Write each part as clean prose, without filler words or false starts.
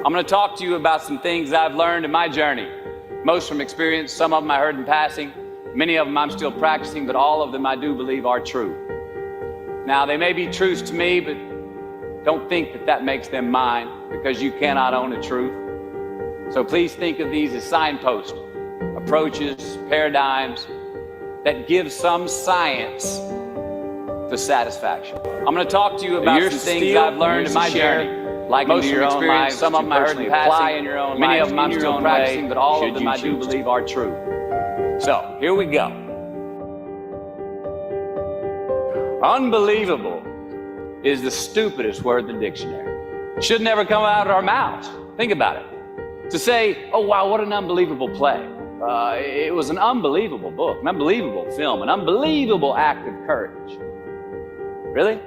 I'm going to talk to you about some things I've learned in my journey. Most from experience, some of them I heard in passing. Many of them I'm still practicing, but all of them I do believe are true. Now, they may be truths to me, but don't think that that makes them mine, because you cannot own a truth. So please think of these as signposts, approaches, paradigms that give some science to satisfaction. I'm going to talk to you about some things I've learned in my journey. Like most from experience, some of them I heard in passing, in your own many of them I'm still practicing, but all of them I do believe are true. So, here we go. Unbelievable is the stupidest word in the dictionary. It should never come out of our mouths. Think about it. To say, oh wow, what an unbelievable play. It was an unbelievable book, an unbelievable film, an unbelievable act of courage. Really?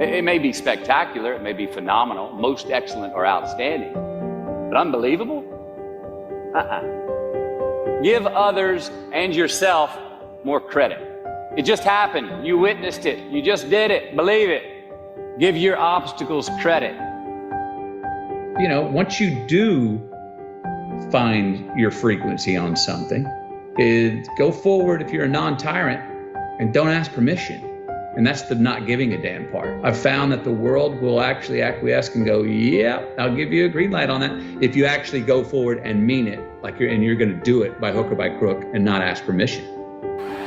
It may be spectacular, it may be phenomenal, most excellent or outstanding, but unbelievable? Give others and yourself more credit. It just happened. You witnessed it. You just did it. Believe it. Give your obstacles credit. You know, once you do find your frequency on something, go forward if you're a non-tyrant and don't ask permission. And that's the not giving a damn part. I've found that the world will actually acquiesce and go, yeah, I'll give you a green light on that, if you actually go forward and mean it, and you're gonna do it by hook or by crook and not ask permission.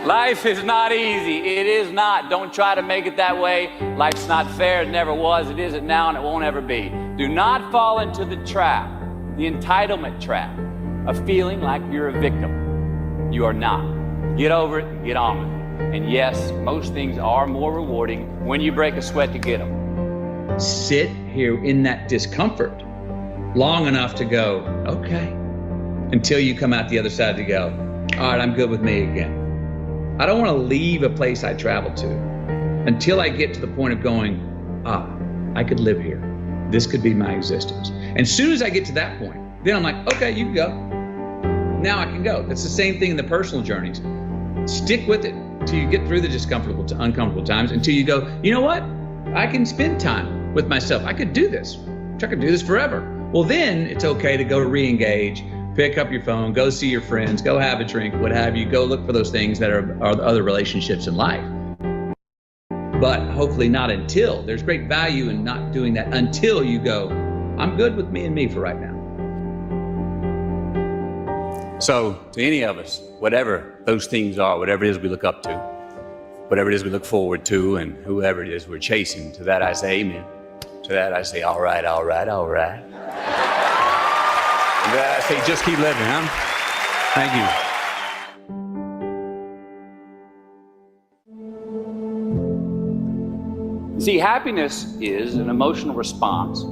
Life is not easy. It is not. Don't try to make it that way. Life's not fair. It never was. It isn't now, and it won't ever be. Do not fall into the trap, the entitlement trap, of feeling like you're a victim. You are not. Get over it and get on with it. And yes, most things are more rewarding when you break a sweat to get them. Sit here in that discomfort long enough to go, okay, until you come out the other side to go, all right, I'm good with me again. I don't want to leave a place I traveled to until I get to the point of going, I could live here. This could be my existence. And as soon as I get to that point, then I'm like, okay, you can go. Now I can go. That's the same thing in the personal journeys. Stick with it till you get through the discomfortable to uncomfortable times, until you go, you know what? I can spend time with myself. I could do this. I could do this forever. Well, then it's okay to go re-engage, pick up your phone, go see your friends, go have a drink, what have you, go look for those things that are other relationships in life. But hopefully not until. There's great value in not doing that until you go, I'm good with me and me for right now. So, to any of us, whatever those things are, whatever it is we look up to, whatever it is we look forward to, and whoever it is we're chasing, to that I say amen. To that I say, all right, all right, all right. And to that I say, just keep living, huh? Thank you. See, happiness is an emotional response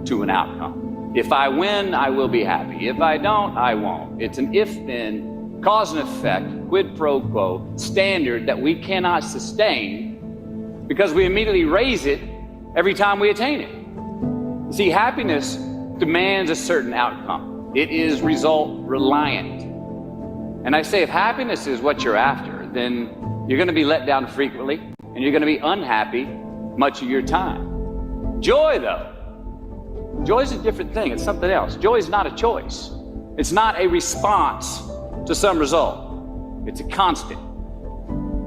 to an outcome. If I win, I will be happy. If I don't, I won't. It's an if-then, cause and effect, quid pro quo standard that we cannot sustain because we immediately raise it every time we attain it. See, happiness demands a certain outcome. It is result reliant. And I say, if happiness is what you're after, then you're going to be let down frequently, and you're going to be unhappy much of your time. Joy, though, joy is a different thing. It's something else. Joy is not a choice. It's not a response to some result. It's a constant.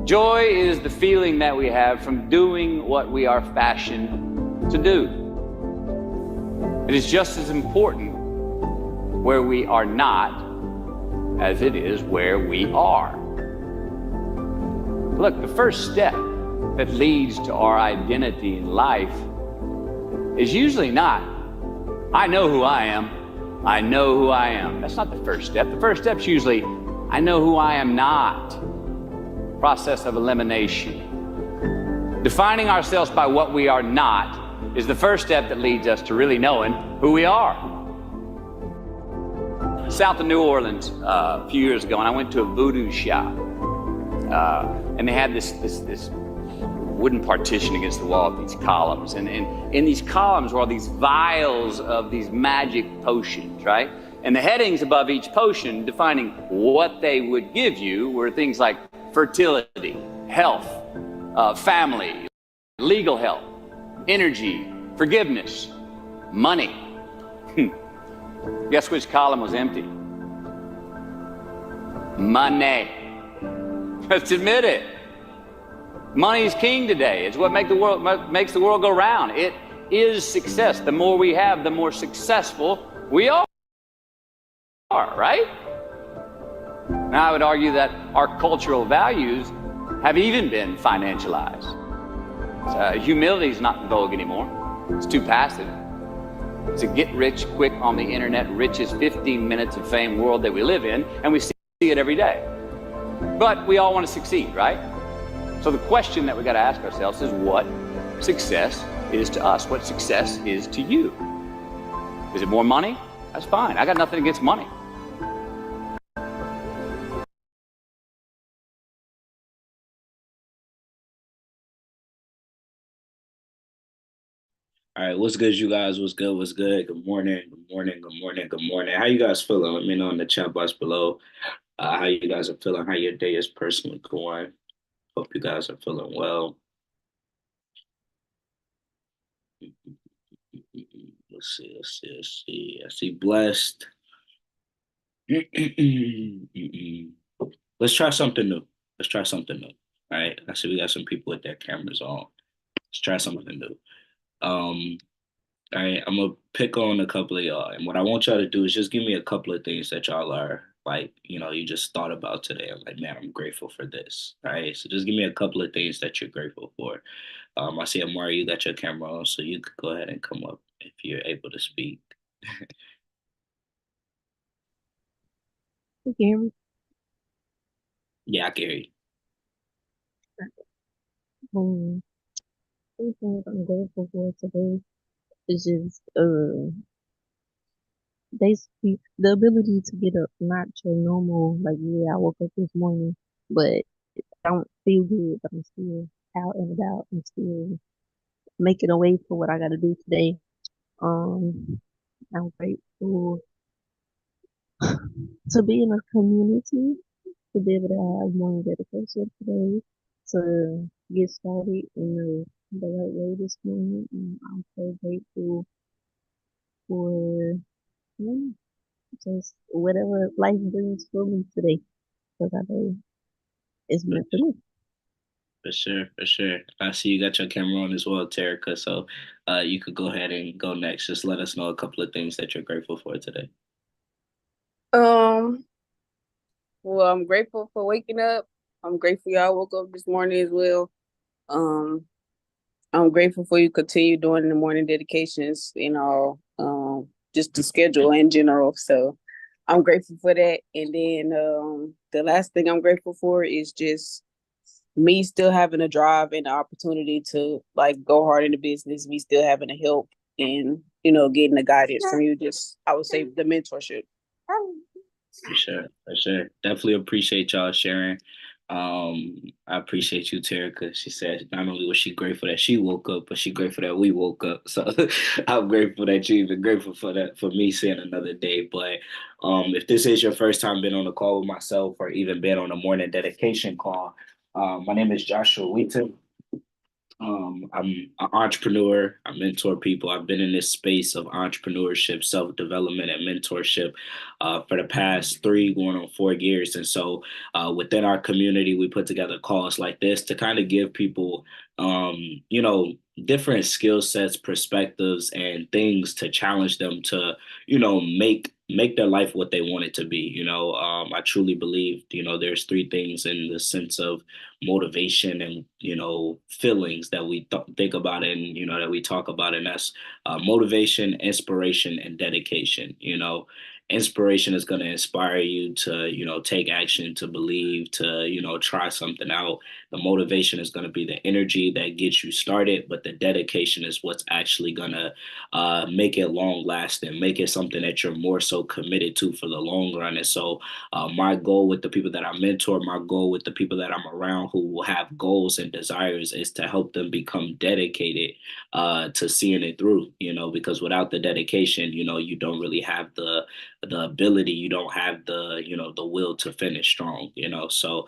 Joy is the feeling that we have from doing what we are fashioned to do. It is just as important where we are not as it is where we are. Look, the first step that leads to our identity in life is usually not, I know who I am. I know who I am. That's not the first step. The first step's usually, I know who I am not. Process of elimination. Defining ourselves by what we are not is the first step that leads us to really knowing who we are. South of New Orleans a few years ago, and I went to a voodoo shop, and they had this wooden partition against the wall with these columns, and in these columns were all these vials of these magic potions, right? And the headings above each potion defining what they would give you were things like fertility, health, family, legal help, energy, forgiveness, money, Guess which column was empty? Money. Let's admit it. Money is king today. It's what makes the world go round. It is success. The more we have, the more successful we are, right? Now, I would argue that our cultural values have even been financialized. Humility is not in vogue anymore. It's too passive. It's a get rich quick on the internet, rich as 15 minutes of fame world that we live in, and we see it every day. But we all want to succeed, right? So the question that we got to ask ourselves is what success is to us, what success is to you. Is it more money? That's fine. I got nothing against money. All right, what's good, you guys? What's good? What's good? Good morning. Good morning. Good morning. Good morning. How you guys feeling? Let me know in the chat box below how you guys are feeling, how your day is personally going. Hope you guys are feeling well. Let's see. Let's see. Let's see. I see blessed. Let's try something new. Let's try something new. All right. I see we got some people with their cameras on. Let's try something new. All right, I'm gonna pick on a couple of y'all, and what I want y'all to do is just give me a couple of things that y'all are like, you just thought about today. I'm like, man, I'm grateful for this. All right, so just give me a couple of things that you're grateful for. I see Amari, you got your camera on, so you could go ahead and come up if you're able to speak. You hear me? Yeah, I can hear you. Two things I'm grateful for today is just basically the ability to get up, not your normal like yeah, I woke up this morning, but I don't feel good, but I'm still out and about and still making a way for what I gotta do today. Um, I'm grateful to be in a community, to be able to have morning dedication today, to get started in the right way this morning. And I'm so grateful for yeah, just whatever life brings for me today, because I know it's meant for me. For sure, for sure. I see you got your camera on as well, Terica. So you could go ahead and go next. Just let us know a couple of things that you're grateful for today. Um, well, I'm grateful for waking up. I'm grateful y'all woke up this morning as well. Um, I'm grateful for you continue doing the morning dedications, just the schedule in general. So I'm grateful for that. And then the last thing I'm grateful for is just me still having a drive and the opportunity to like go hard in the business, me still having the help and getting the guidance from you. Just I would say the mentorship. For sure, for sure. Definitely appreciate y'all sharing. I appreciate you, Terica. She said not only was she grateful that she woke up, but she grateful that we woke up. So I'm grateful that you even grateful for that, for me seeing another day. But if this is your first time being on a call with myself or even been on a morning dedication call, my name is Joshua Wheaton. I'm an entrepreneur. I mentor people. I've been in this space of entrepreneurship, self-development, and mentorship for the past going on 4 years. And so within our community, we put together calls like this to kind of give people, different skill sets, perspectives, and things to challenge them to, make their life what they want it to be. I truly believe, there's three things in the sense of motivation and feelings that we think about and that we talk about, and that's motivation, inspiration, and dedication. Inspiration is going to inspire you to take action, to believe, to try something out. The motivation is going to be the energy that gets you started, but the dedication is what's actually going to make it long lasting, make it something that you're more so committed to for the long run. And so my goal with the people that I mentor, my goal with the people that I'm around who will have goals and desires is to help them become dedicated to seeing it through, because without the dedication, you don't really have the ability, you don't have the, the will to finish strong, So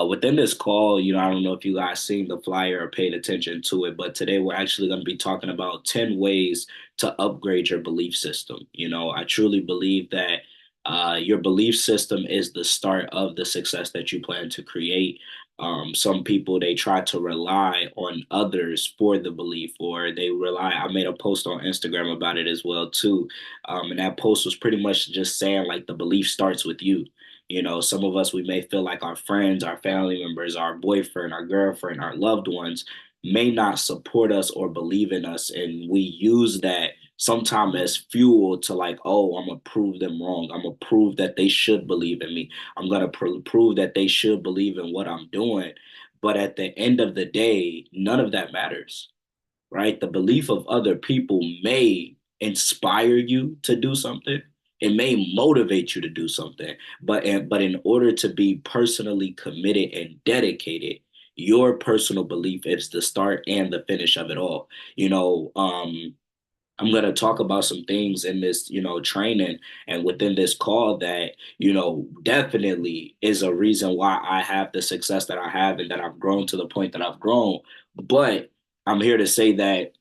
within this call, I don't know if you guys seen the flyer or paid attention to it, but today we're actually going to be talking about 10 ways to upgrade your belief system. I truly believe that your belief system is the start of the success that you plan to create. Some people, they try to rely on others for the belief, or they rely. I made a post on Instagram about it as well too, and that post was pretty much just saying like the belief starts with you. Some of us, we may feel like our friends, our family members, our boyfriend, our girlfriend, our loved ones may not support us or believe in us, and we use that sometimes as fuel to like, oh, I'm gonna prove them wrong. I'm gonna prove that they should believe in me. I'm gonna prove that they should believe in what I'm doing. But at the end of the day, none of that matters, right? The belief of other people may inspire you to do something. It may motivate you to do something, but in order to be personally committed and dedicated, your personal belief is the start and the finish of it all. I'm going to talk about some things in this, training and within this call that, definitely is a reason why I have the success that I have and that I've grown to the point that I've grown. But I'm here to say that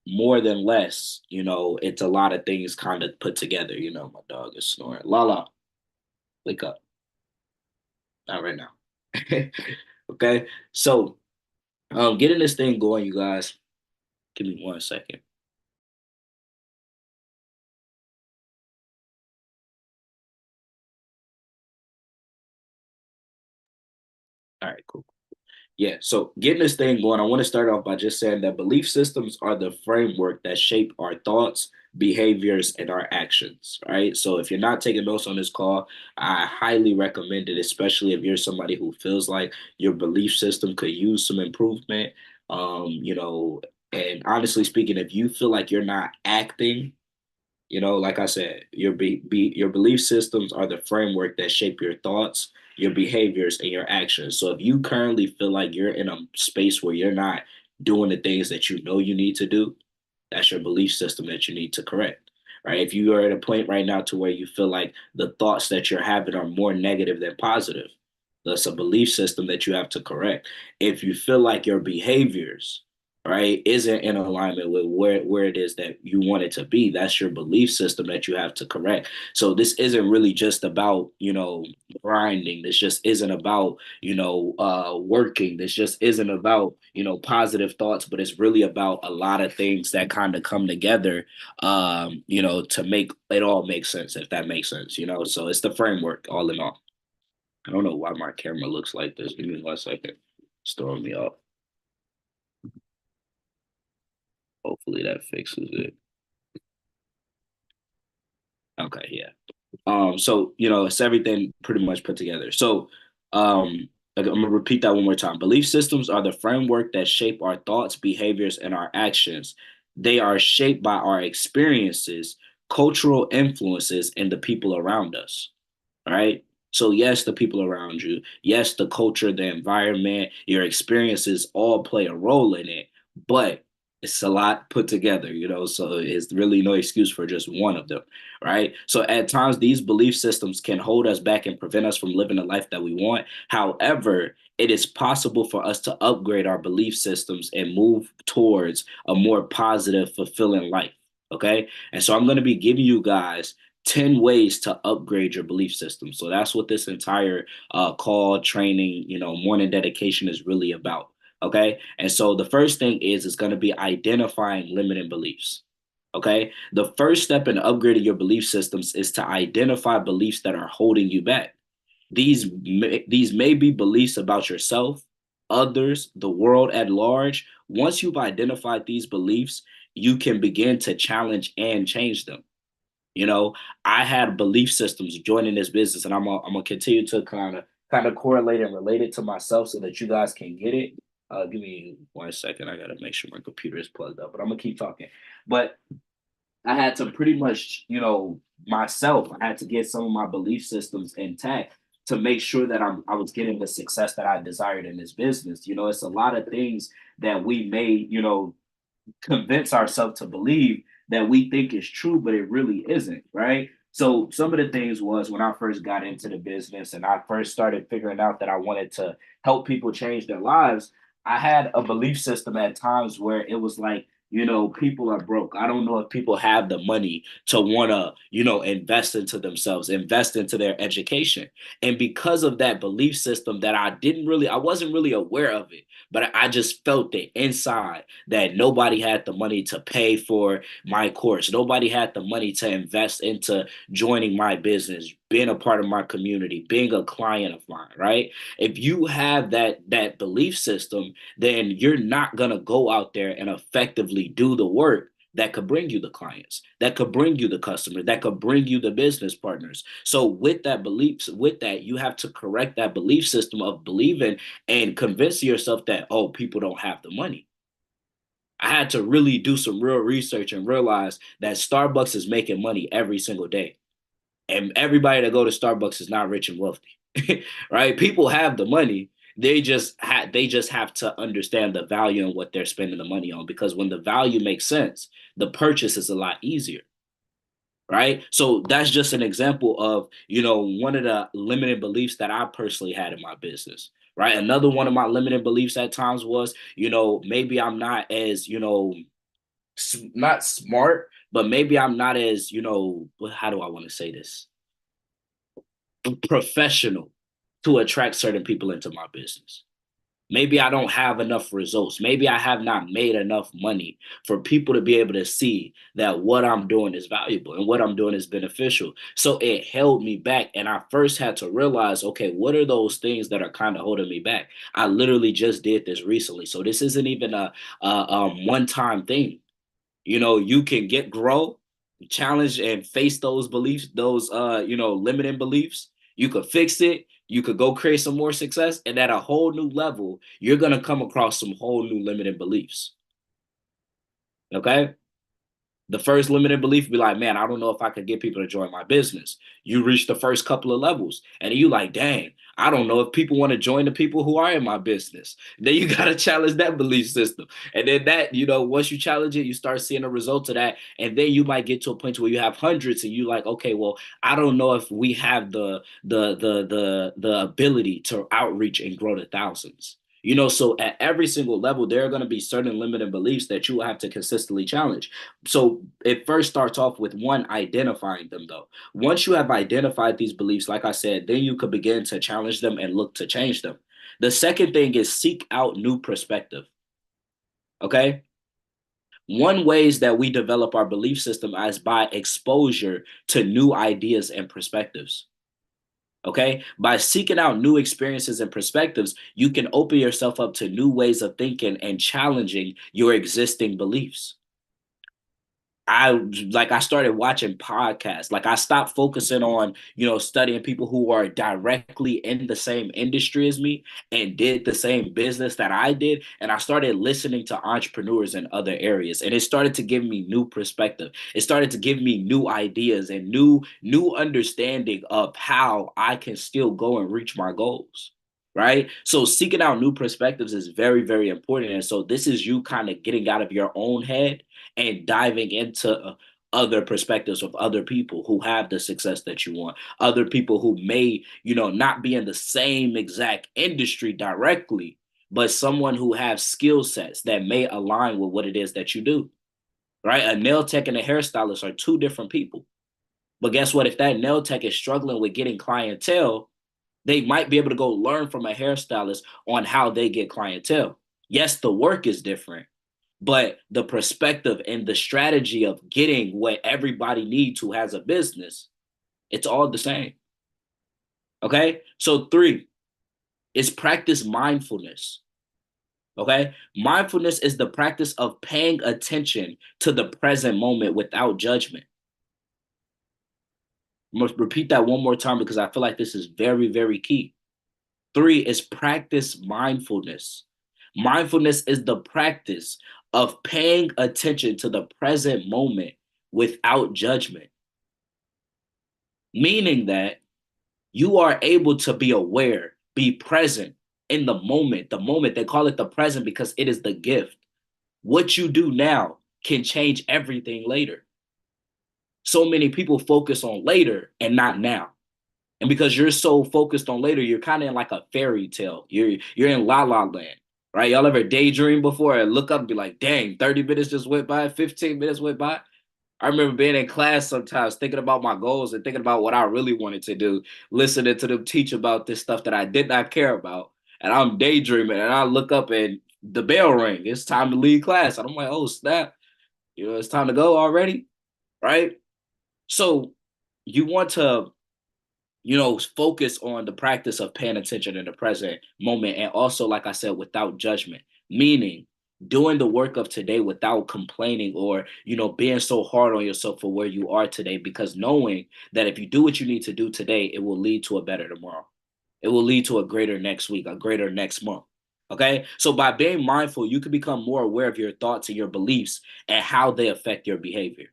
more than less, it's a lot of things kind of put together. My dog is snoring. Lala, wake up. Not right now. Okay. So, getting this thing going, you guys, give me 1 second. All right, cool. Yeah, so getting this thing going, I want to start off by just saying that belief systems are the framework that shape our thoughts, behaviors, and our actions, right? So if you're not taking notes on this call, I highly recommend it, especially if you're somebody who feels like your belief system could use some improvement. And honestly speaking, if you feel like you're not acting, like I said, your belief systems are the framework that shape your thoughts, your behaviors, and your actions. So if you currently feel like you're in a space where you're not doing the things that you know you need to do, that's your belief system that you need to correct. Right. If you are at a point right now to where you feel like the thoughts that you're having are more negative than positive, that's a belief system that you have to correct. If you feel like your behaviors, right, isn't in alignment with where it is that you want it to be, that's your belief system that you have to correct. So this isn't really just about, grinding. This just isn't about, working. This just isn't about, positive thoughts, but it's really about a lot of things that kind of come together, to make it all make sense, if that makes sense, So it's the framework all in all. I don't know why my camera looks like this. Give me 1 second. It's throwing me off. Hopefully that fixes it. Okay, yeah. So it's everything pretty much put together. So I'm gonna repeat that one more time. Belief systems are the framework that shape our thoughts, behaviors, and our actions. They are shaped by our experiences, cultural influences, and the people around us. All right. So yes, the people around you, yes, the culture, the environment, your experiences all play a role in it, but it's a lot put together, so it's really no excuse for just one of them, right? So at times these belief systems can hold us back and prevent us from living the life that we want. However, it is possible for us to upgrade our belief systems and move towards a more positive, fulfilling life. Okay. And so I'm going to be giving you guys 10 ways to upgrade your belief system. So that's what this entire call, training, morning dedication is really about. Okay. And so the first thing is it's going to be identifying limiting beliefs. Okay. The first step in upgrading your belief systems is to identify beliefs that are holding you back. These may be beliefs about yourself, others, the world at large. Once you've identified these beliefs, you can begin to challenge and change them. I had belief systems joining this business, and I'm gonna continue to kind of correlate and relate it to myself so that you guys can get it. Give me 1 second. I gotta make sure my computer is plugged up, but I'm gonna keep talking. But I had to pretty much, myself, I had to get some of my belief systems intact to make sure that I was getting the success that I desired in this business. It's a lot of things that we may, convince ourselves to believe that we think is true, but it really isn't, right? So some of the things was when I first got into the business and I first started figuring out that I wanted to help people change their lives, I had a belief system at times where it was like, people are broke. I don't know if people have the money to want to, invest into themselves, invest into their education. And because of that belief system that I wasn't really aware of it, but I just felt it inside that nobody had the money to pay for my course. Nobody had the money to invest into joining my business, being a part of my community, being a client of mine, right? If you have that belief system, then you're not going to go out there and effectively do the work that could bring you the clients, that could bring you the customer, that could bring you the business partners. So with that belief, with that, you have to correct that belief system of believing and convince yourself that, oh, people don't have the money. I had to really do some real research and realize that Starbucks is making money every single day. And everybody that go to Starbucks is not rich and wealthy. Right? People have the money. They just have to understand the value and what they're spending the money on, because when the value makes sense, the purchase is a lot easier. Right? So that's just an example of, one of the limited beliefs that I personally had in my business. Right? Another one of my limited beliefs at times was, maybe I'm not as, not smart, but maybe I'm not as, how do I want to say this? Professional to attract certain people into my business. Maybe I don't have enough results. Maybe I have not made enough money for people to be able to see that what I'm doing is valuable and what I'm doing is beneficial. So it held me back. And I first had to realize, okay, what are those things that are kind of holding me back? I literally just did this recently. So this isn't even a one-time thing. You can grow, challenge and face those beliefs, those limiting beliefs. You could fix it. You could go create some more success, and at a whole new level, you're gonna come across some whole new limiting beliefs. Okay. The first limited belief be like, man, I don't know if I could get people to join my business. You reach the first couple of levels and you like, dang, I don't know if people want to join the people who are in my business. Then you got to challenge that belief system. And then that, once you challenge it, you start seeing the results of that. And then you might get to a point where you have hundreds and you like, okay, well, I don't know if we have the ability to outreach and grow to thousands. So at every single level, there are going to be certain limiting beliefs that you will have to consistently challenge. So it first starts off with one, identifying them though. Once you have identified these beliefs, like I said, then you could begin to challenge them and look to change them. The second thing is seek out new perspective. Okay. One ways that we develop our belief system is by exposure to new ideas and perspectives. Okay. By seeking out new experiences and perspectives, you can open yourself up to new ways of thinking and challenging your existing beliefs. I started watching podcasts. Like I stopped focusing on, studying people who are directly in the same industry as me and did the same business that I did. And I started listening to entrepreneurs in other areas. And it started to give me new perspective. It started to give me new ideas and new understanding of how I can still go and reach my goals. Right. So seeking out new perspectives is very, very important. And so this is you kind of getting out of your own head and diving into other perspectives of other people who have the success that you want, other people who may, not be in the same exact industry directly, but someone who has skill sets that may align with what it is that you do. Right? A nail tech and a hairstylist are two different people. But guess what? If that nail tech is struggling with getting clientele, they might be able to go learn from a hairstylist on how they get clientele. Yes, the work is different, but the perspective and the strategy of getting what everybody needs who has a business, it's all the same. Okay. So 3 is practice mindfulness. Okay. Mindfulness is the practice of paying attention to the present moment without judgment. I'm going to repeat that one more time because I feel like this is very, very key. 3 is practice mindfulness. Mindfulness is the practice of paying attention to the present moment without judgment. Meaning that you are able to be aware, be present in the moment. The moment, they call it the present because it is the gift. What you do now can change everything later. So many people focus on later and not now. And because you're so focused on later, you're kind of in like a fairy tale. You're in la la land, right? Y'all ever daydream before and look up and be like, dang, 30 minutes just went by, 15 minutes went by? I remember being in class sometimes thinking about my goals and thinking about what I really wanted to do, listening to them teach about this stuff that I did not care about. And I'm daydreaming and I look up and the bell ring. It's time to leave class. And I'm like, oh, snap. It's time to go already, right? So you want to focus on the practice of paying attention in the present moment. And also, like I said, without judgment, meaning doing the work of today without complaining or, being so hard on yourself for where you are today, because knowing that if you do what you need to do today, it will lead to a better tomorrow. It will lead to a greater next week, a greater next month. Okay. So by being mindful, you can become more aware of your thoughts and your beliefs and how they affect your behavior.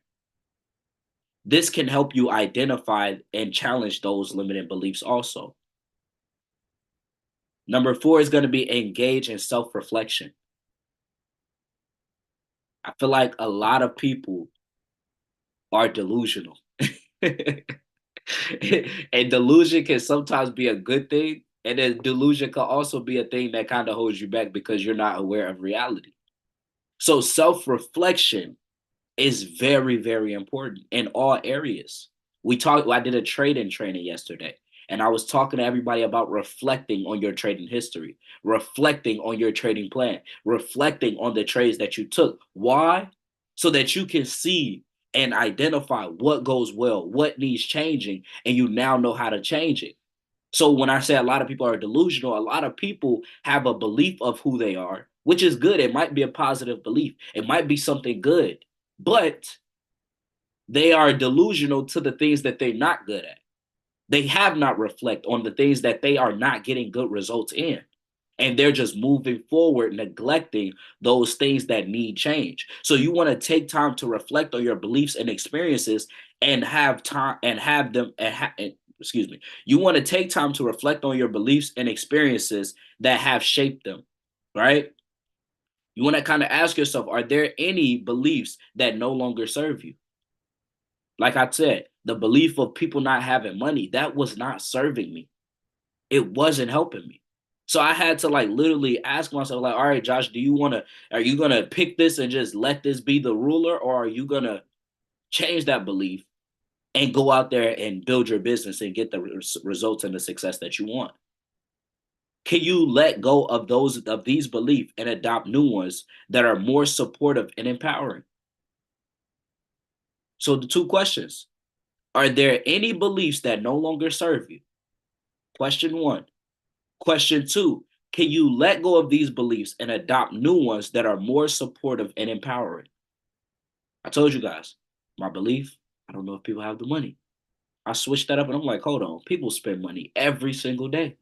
This can help you identify and challenge those limiting beliefs also. Number 4 is going to be engage in self-reflection. I feel like a lot of people are delusional. And delusion can sometimes be a good thing. And then delusion can also be a thing that kind of holds you back because you're not aware of reality. So self-reflection is very, very important in all areas. I did a trading training yesterday, and I was talking to everybody about reflecting on your trading history, reflecting on your trading plan, reflecting on the trades that you took. Why? So that you can see and identify what goes well, what needs changing, and you now know how to change it. So when I say a lot of people are delusional, a lot of people have a belief of who they are, which is good. It might be a positive belief. It might be something good, but they are delusional to the things that they're not good at. They have not reflect on the things that they are not getting good results in. And they're just moving forward, neglecting those things that need change. So you want to take time to reflect on your beliefs and experiences and have time and have them, excuse me. You want to take time to reflect on your beliefs and experiences that have shaped them, right? You want to kind of ask yourself, are there any beliefs that no longer serve you? Like I said, the belief of people not having money, that was not serving me. It wasn't helping me. So I had to like literally ask myself, like, all right, Josh, are you gonna pick this and just let this be the ruler, or are you gonna change that belief and go out there and build your business and get the results and the success that you want? Can you let go of these beliefs and adopt new ones that are more supportive and empowering? So the 2 questions: are there any beliefs that no longer serve you? Question 1. Question 2, can you let go of these beliefs and adopt new ones that are more supportive and empowering? I told you guys, my belief, I don't know if people have the money. I switched that up and I'm like, hold on, people spend money every single day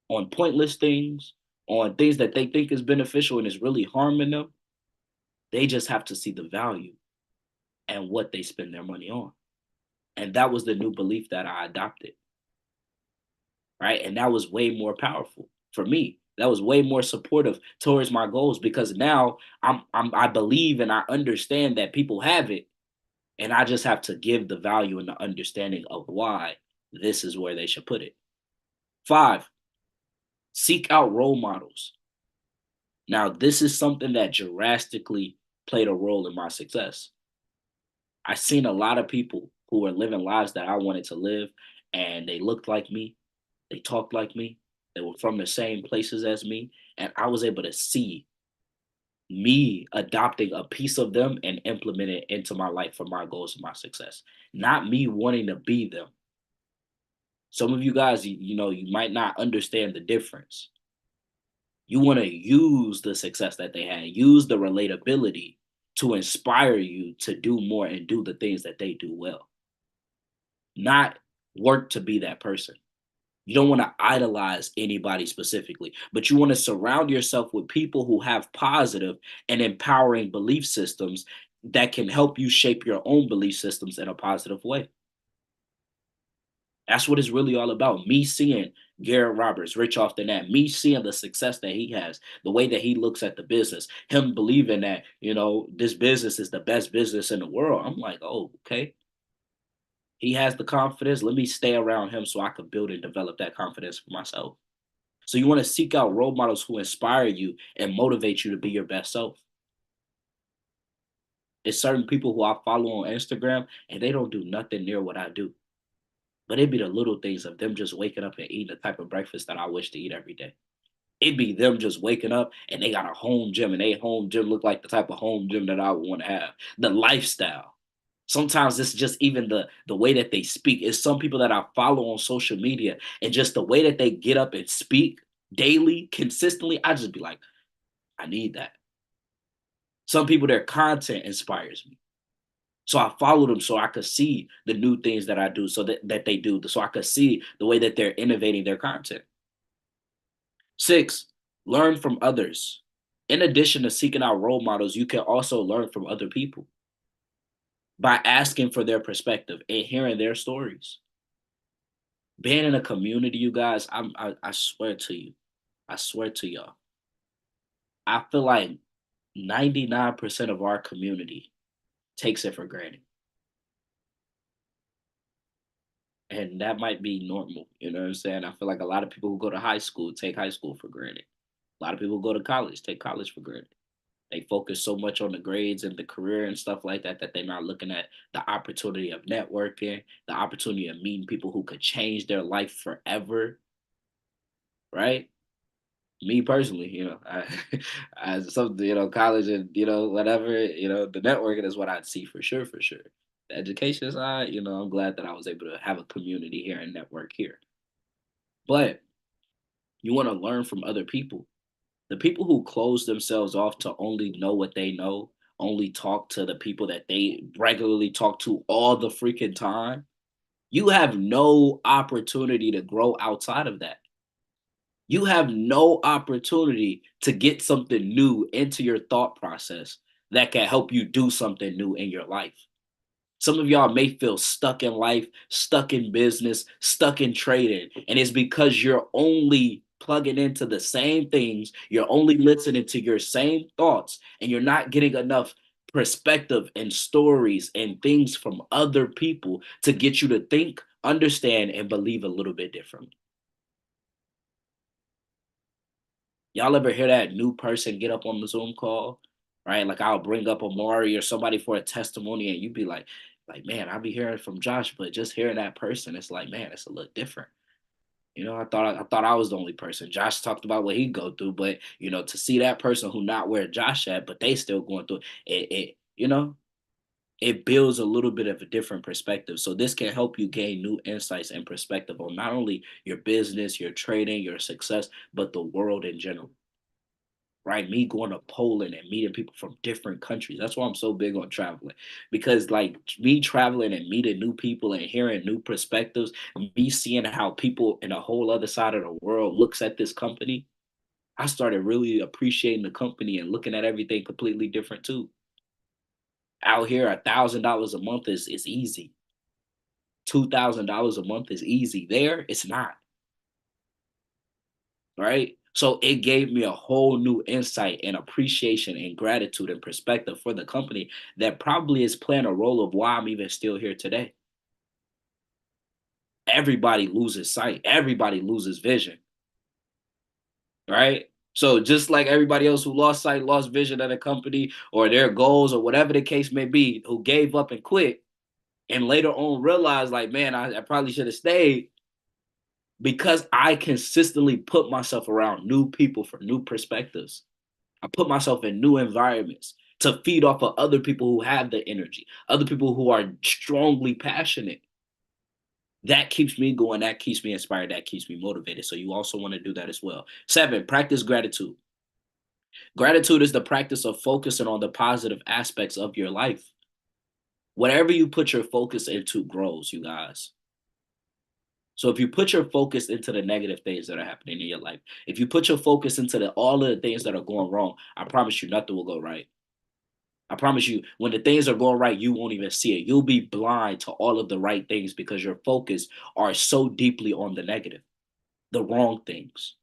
on pointless things, on things that they think is beneficial and is really harming them. They just have to see the value and what they spend their money on. And that was the new belief that I adopted. Right. And that was way more powerful for me. That was way more supportive towards my goals, because now I believe and I understand that people have it. And I just have to give the value and the understanding of why this is where they should put it. 5, seek out role models. Now, this is something that drastically played a role in my success. I've seen a lot of people who were living lives that I wanted to live, and they looked like me. They talked like me. They were from the same places as me. And I was able to see me adopting a piece of them and implement it into my life for my goals and my success, not me wanting to be them. Some of you guys, you might not understand the difference. You want to use the success that they had, use the relatability to inspire you to do more and do the things that they do well, not work to be that person. You don't want to idolize anybody specifically, but you want to surround yourself with people who have positive and empowering belief systems that can help you shape your own belief systems in a positive way. That's what it's really all about. Me seeing Garrett Roberts, rich off the net, me seeing the success that he has, the way that he looks at the business, him believing that, this business is the best business in the world. I'm like, oh, okay. He has the confidence. Let me stay around him so I can build and develop that confidence for myself. So you want to seek out role models who inspire you and motivate you to be your best self. It's certain people who I follow on Instagram and they don't do nothing near what I do. But it'd be the little things of them just waking up and eating the type of breakfast that I wish to eat every day. It'd be them just waking up and they got a home gym and they home gym look like the type of home gym that I would want to have. The lifestyle. Sometimes it's just even the way that they speak. It's some people that I follow on social media and just the way that they get up and speak daily, consistently, I just be like, I need that. Some people, their content inspires me. So I follow them so I could see the new things that I do, so that they do, so I could see the way that they're innovating their content. 6, learn from others. In addition to seeking out role models, you can also learn from other people by asking for their perspective and hearing their stories. Being in a community, you guys, I swear to you, I swear to y'all, I feel like 99% of our community takes it for granted. And that might be normal. You know what I'm saying? I feel like a lot of people who go to high school take high school for granted. A lot of people who go to college take college for granted. They focus so much on the grades and the career and stuff like that that they're not looking at the opportunity of networking, the opportunity of meeting people who could change their life forever. Right? Me personally, as something, college and whatever, the networking is what I'd see for sure, for sure. The education side, I'm glad that I was able to have a community here and network here. But you want to learn from other people. The people who close themselves off to only know what they know, only talk to the people that they regularly talk to all the freaking time, you have no opportunity to grow outside of that. You have no opportunity to get something new into your thought process that can help you do something new in your life. Some of y'all may feel stuck in life, stuck in business, stuck in trading, and it's because you're only plugging into the same things, you're only listening to your same thoughts, and you're not getting enough perspective and stories and things from other people to get you to think, understand, and believe a little bit differently. Y'all ever hear that new person get up on the Zoom call, right? Like I'll bring up Amari or somebody for a testimony, and you'd be like, man, I'll be hearing from Josh, but just hearing that person, it's like, man, it's a little different. I thought I was the only person. Josh talked about what he'd go through, but to see that person who not where Josh at, but they still going through it builds a little bit of a different perspective. So this can help you gain new insights and perspective on not only your business, your trading, your success, but the world in general. Right? Me going to Poland and meeting people from different countries. That's why I'm so big on traveling. Because like me traveling and meeting new people and hearing new perspectives, me seeing how people in a whole other side of the world looks at this company, I started really appreciating the company and looking at everything completely different too. Out here, $1,000 a month is easy. $2,000 a month is easy. There, it's not. Right? So it gave me a whole new insight and appreciation and gratitude and perspective for the company that probably is playing a role of why I'm even still here today. Everybody loses sight. Everybody loses vision. Right? So just like everybody else who lost sight, lost vision at a company or their goals or whatever the case may be, who gave up and quit and later on realized like, man, I probably should have stayed, because I consistently put myself around new people for new perspectives. I put myself in new environments to feed off of other people who have the energy, other people who are strongly passionate. That keeps me going. That keeps me inspired. That keeps me motivated. So you also want to do that as well. 7, practice gratitude. Gratitude is the practice of focusing on the positive aspects of your life. Whatever you put your focus into grows, you guys. So if you put your focus into the negative things that are happening in your life, if you put your focus into all of the things that are going wrong, I promise you nothing will go right. I promise you, when the things are going right, you won't even see it. You'll be blind to all of the right things because your focus are so deeply on the negative, the wrong things,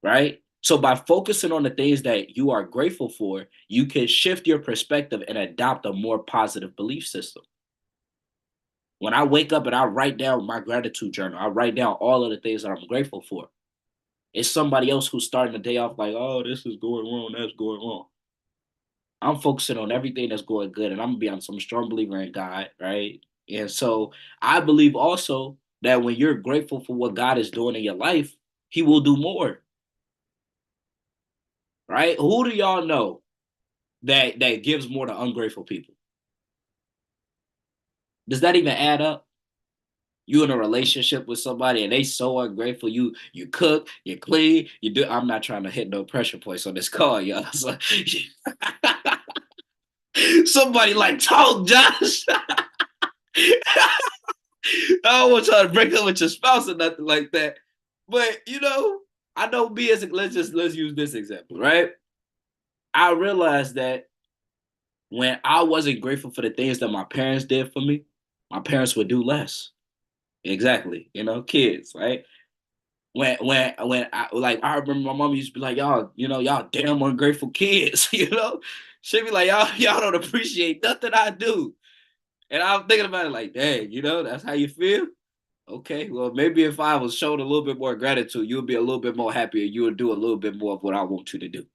right? So by focusing on the things that you are grateful for, you can shift your perspective and adopt a more positive belief system. When I wake up and I write down my gratitude journal, I write down all of the things that I'm grateful for. It's somebody else who's starting the day off like, oh, this is going wrong, that's going wrong. I'm focusing on everything that's going good, and I'm gonna be honest, I'm a strong believer in God, right? And so I believe also that when you're grateful for what God is doing in your life, He will do more, right? Who do y'all know that gives more to ungrateful people? Does that even add up? You in a relationship with somebody and they so ungrateful. You cook, you clean, you do. I'm not trying to hit no pressure points on this call, y'all. So, somebody like talk, Josh. I don't want y'all to break up with your spouse or nothing like that. But I know me as let's use this example, right? I realized that when I wasn't grateful for the things that my parents did for me, my parents would do less. Exactly. Kids, right? When I remember my mom used to be like, y'all damn ungrateful kids, She'd be like, y'all don't appreciate nothing I do. And I'm thinking about it like, dang, that's how you feel? Okay, well, maybe if I was shown a little bit more gratitude, you'll be a little bit more happier. You would do a little bit more of what I want you to do.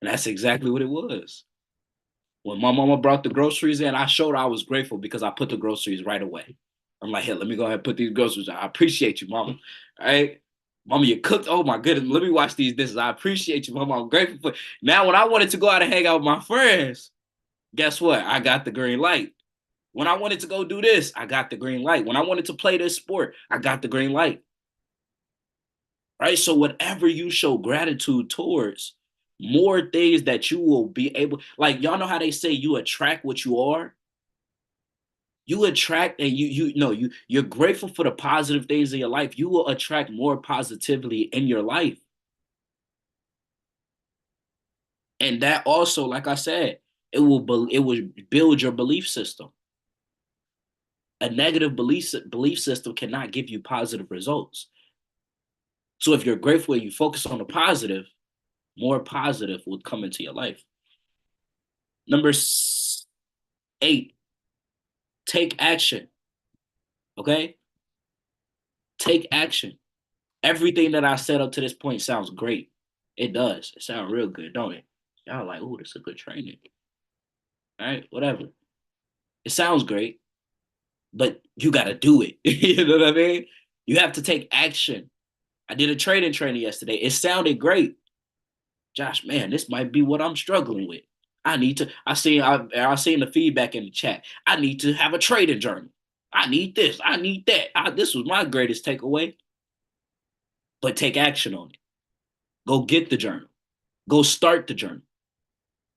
And that's exactly what it was. When my mama brought the groceries in, I showed her I was grateful because I put the groceries right away. I'm like, here, let me go ahead and put these groceries in. I appreciate you, mama. All right. Mama, you cooked. Oh my goodness. Let me wash these dishes. I appreciate you, mama. I'm grateful for now. When I wanted to go out and hang out with my friends, guess what? I got the green light. When I wanted to go do this, I got the green light. When I wanted to play this sport, I got the green light. Right? So whatever you show gratitude towards, more things that you will be able, like y'all know how they say you attract what you are? You attract and you're grateful for the positive things in your life. You will attract more positivity in your life. And that also, like I said, it will build your belief system. A negative belief system cannot give you positive results. So if you're grateful and you focus on the positive, more positive will come into your life. Number 8, take action. Okay? Take action. Everything that I said up to this point sounds great. It does. It sounds real good, don't it? Y'all like, oh, this is a good training. All right, whatever. It sounds great, but you got to do it. You know what I mean? You have to take action. I did a trading training yesterday. It sounded great. Josh, man, this might be what I'm struggling with. I seen the feedback in the chat. I need to have a trading journal. I need this. I need that. This was my greatest takeaway. But take action on it. Go get the journal. Go start the journal.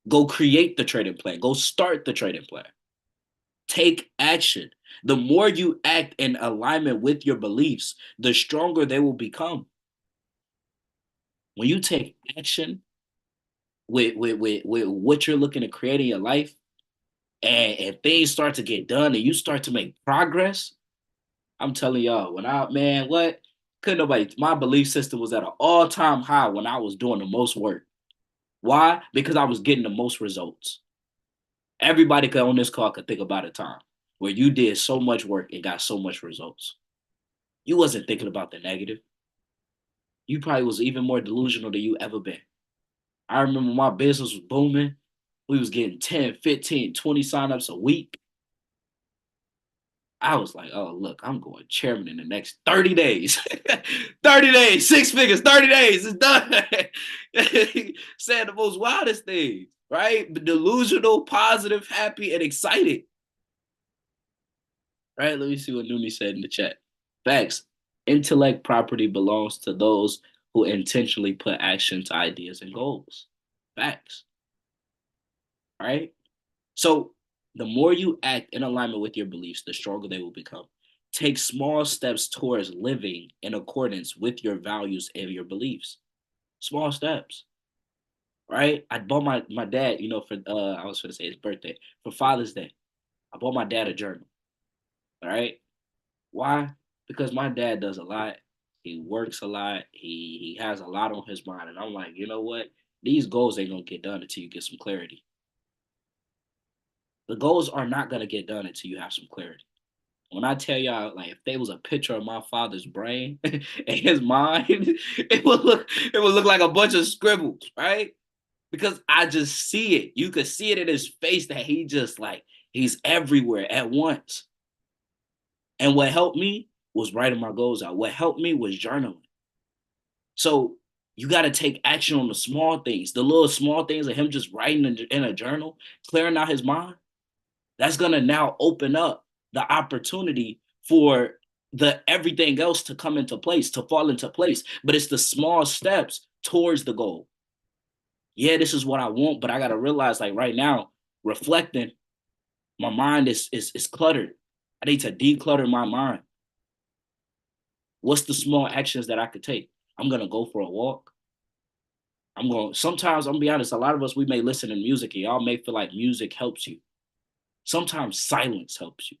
Go create the trading plan. Go start the trading plan. Take action. The more you act in alignment with your beliefs, the stronger they will become. When you take action with what you're looking to create in your life, and things start to get done and you start to make progress, I'm telling y'all, couldn't nobody, my belief system was at an all-time high when I was doing the most work. Why? Because I was getting the most results. Everybody on this call could think about a time where you did so much work and got so much results. You wasn't thinking about the negative. You probably was even more delusional than you ever been. I remember my business was booming. We was getting 10, 15, 20 signups a week. I was like, oh, look, I'm going chairman in the next 30 days. 30 days, 6 figures, 30 days, it's done. Saying the most wildest things, right? But delusional, positive, happy, and excited. Right? Let me see what Nuni said in the chat. Facts. Intellect property belongs to those who intentionally put action to ideas and goals. Facts. Right? So the more you act in alignment with your beliefs, the stronger they will become. Take small steps towards living in accordance with your values and your beliefs. Small steps. right? I bought my dad, you know, for I was going to say his birthday, for Father's Day. I bought my dad a journal. All right. Why? Because my dad does a lot. He works a lot. He has a lot on his mind. And I'm like, you know what? These goals ain't gonna get done until you get some clarity. The goals are not gonna get done until you have some clarity. When I tell y'all, like, if there was a picture of my father's brain and his mind, it would look like a bunch of scribbles, right? Because I just see it. You could see it in his face that he just like he's everywhere at once. And what helped me was writing my goals out. What helped me was journaling. So you got to take action on the small things, the little small things of him just writing in a journal, clearing out his mind. That's going to now open up the opportunity for the everything else to come into place, to fall into place. But it's the small steps towards the goal. Yeah, this is what I want, but I got to realize, like, right now, reflecting, my mind is cluttered. I need to declutter my mind. What's the small actions that I could take? I'm going to go for a walk. Sometimes I'm gonna be honest, a lot of us, we may listen to music and y'all may feel like music helps you. Sometimes silence helps you.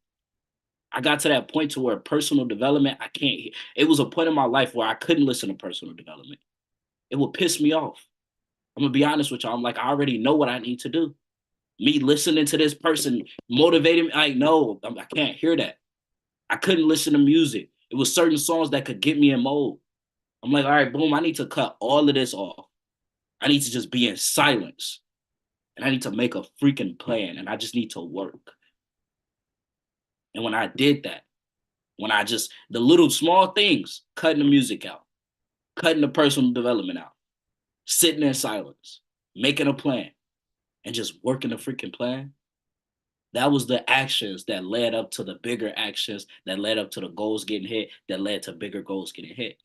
I got to that point to where personal development, I can't hear. It was a point in my life where I couldn't listen to personal development. It would piss me off. I'm gonna be honest with y'all. I'm like, I already know what I need to do. Me listening to this person motivating me, I know I can't hear that. I couldn't listen to music. It was certain songs that could get me in mode. I'm like, all right, boom, I need to cut all of this off. I need to just be in silence. And I need to make a freaking plan. And I just need to work. And when I did that, the little small things, cutting the music out, cutting the personal development out, sitting in silence, making a plan, and just working the freaking plan, that was the actions that led up to the bigger actions, that led up to the goals getting hit, that led to bigger goals getting hit.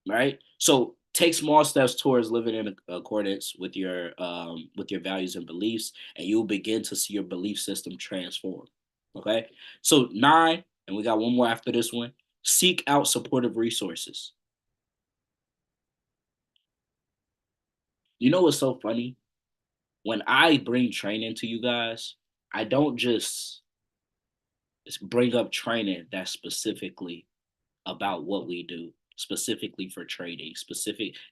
Right? So take small steps towards living in accordance with your values and beliefs, and you'll begin to see your belief system transform. Okay. So 9, and we got one more after this one. Seek out supportive resources. You know what's so funny? When I bring training to you guys, I don't just bring up training that's specifically about what we do, specifically for trading,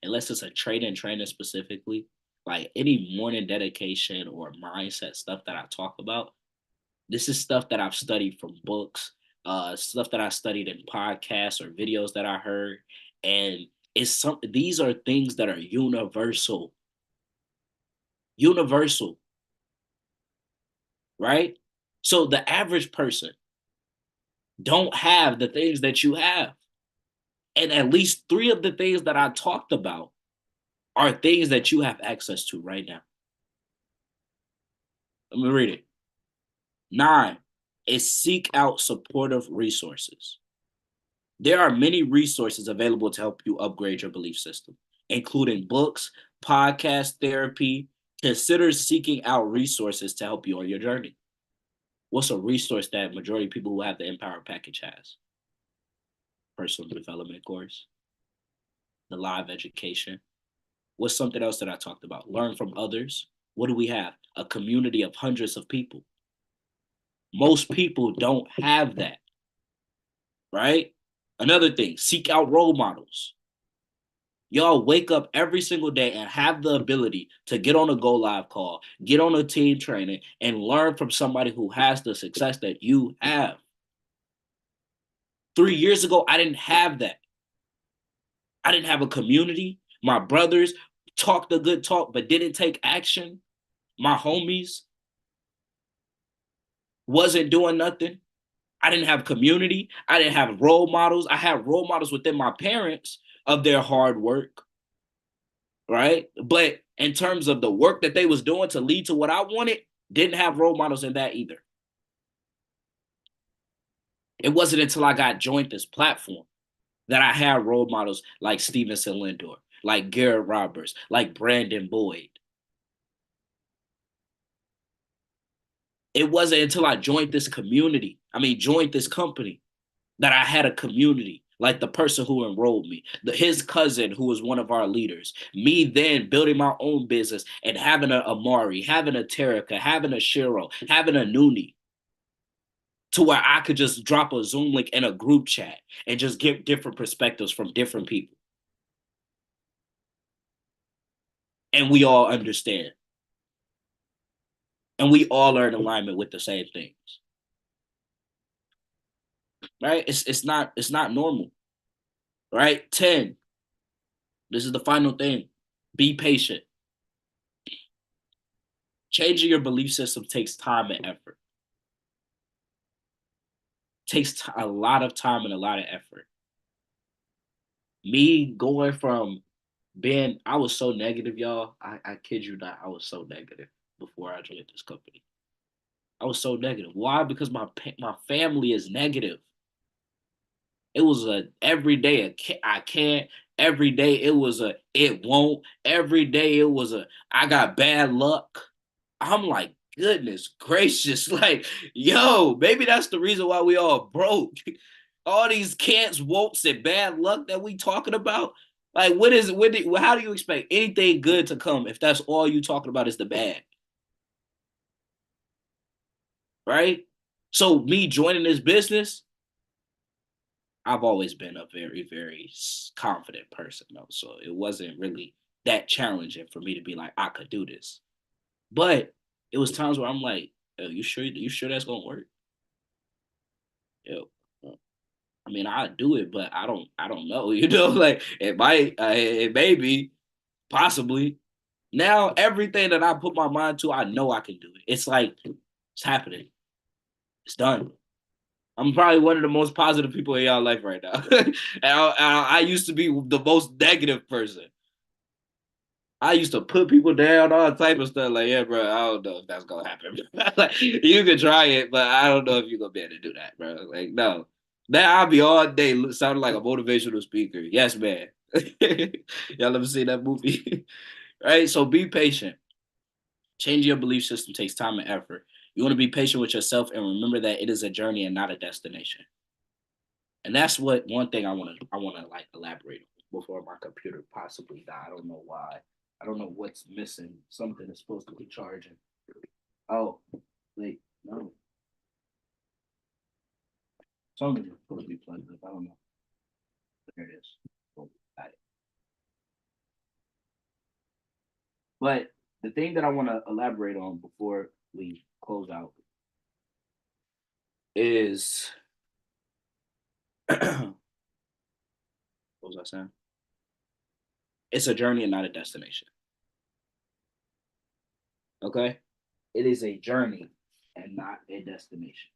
unless it's a training specifically, like any morning dedication or mindset stuff that I talk about. This is stuff that I've studied from books, stuff that I studied in podcasts or videos that I heard. And these are things that are universal. Universal. Right? So the average person don't have the things that you have. And at least 3 of the things that I talked about are things that you have access to right now. Let me read it. 9 is seek out supportive resources. There are many resources available to help you upgrade your belief system, including books, podcasts, therapy. Consider seeking out resources to help you on your journey. What's a resource that majority of people who have the Empower package has? Personal development course, the live education. What's something else that I talked about? Learn from others. What do we have? A community of hundreds of people. Most people don't have that, right? Another thing, seek out role models. Y'all wake up every single day and have the ability to get on a Go Live call, get on a team training, and learn from somebody who has the success that you have. 3 years ago, I didn't have that. I didn't have a community. My brothers talked a good talk, but didn't take action. My homies wasn't doing nothing. I didn't have community. I didn't have role models. I had role models within my parents of their hard work, right? But in terms of the work that they was doing to lead to what I wanted, didn't have role models in that either. It wasn't until I got joined this platform that I had role models like Stevenson Lindor, like Garrett Roberts, like Brandon Boyd. It wasn't until I joined this company, that I had a community like the person who enrolled me, his cousin who was one of our leaders, me then building my own business and having a Amari, having a Terica, having a Shiro, having a Nooney, to where I could just drop a Zoom link in a group chat and just get different perspectives from different people. And we all understand. And we all are in alignment with the same things. Right? It's not normal. Right? 10. This is the final thing. Be patient. Changing your belief system takes time and effort. Takes a lot of time and a lot of effort. Me going from being, I was so negative, y'all. I kid you not, I was so negative before I joined this company. I was so negative. Why? Because my family is negative. It was a every day I can't. Every day it was a it won't. Every day it was a I got bad luck. I'm like, goodness gracious, like, yo, maybe that's the reason why we all broke. All these can'ts, won'ts, and bad luck that we talking about. Like, how do you expect anything good to come if that's all you talking about is the bad? Right? So me joining this business, I've always been a very, very confident person, though. So it wasn't really that challenging for me to be like, I could do this. But it was times where I'm like, you sure that's gonna work? Yo, I mean, I do it, but I don't know. Like it may be, possibly. Now everything that I put my mind to, I know I can do it. It's like it's happening. It's done. I'm probably one of the most positive people in y'all life right now. And I used to be the most negative person. I used to put people down, all type of stuff. Like, yeah, bro, I don't know if that's gonna happen. Like, you can try it, but I don't know if you're gonna be able to do that, bro. Like, no. Now I'll be all day sounding like a motivational speaker. Yes, man. Y'all ever seen that movie? Right? So be patient. Changing your belief system takes time and effort. You want to be patient with yourself and remember that it is a journey and not a destination. And that's what one thing I want to like elaborate on before my computer possibly die. I don't know why. I don't know what's missing. Something is supposed to be charging. Oh, wait, no. Something is supposed to be plugged up. I don't know. There it is. Oh, got it. But the thing that I want to elaborate on before we close out is what was I saying? It's a journey and not a destination. Okay? It is a journey and not a destination.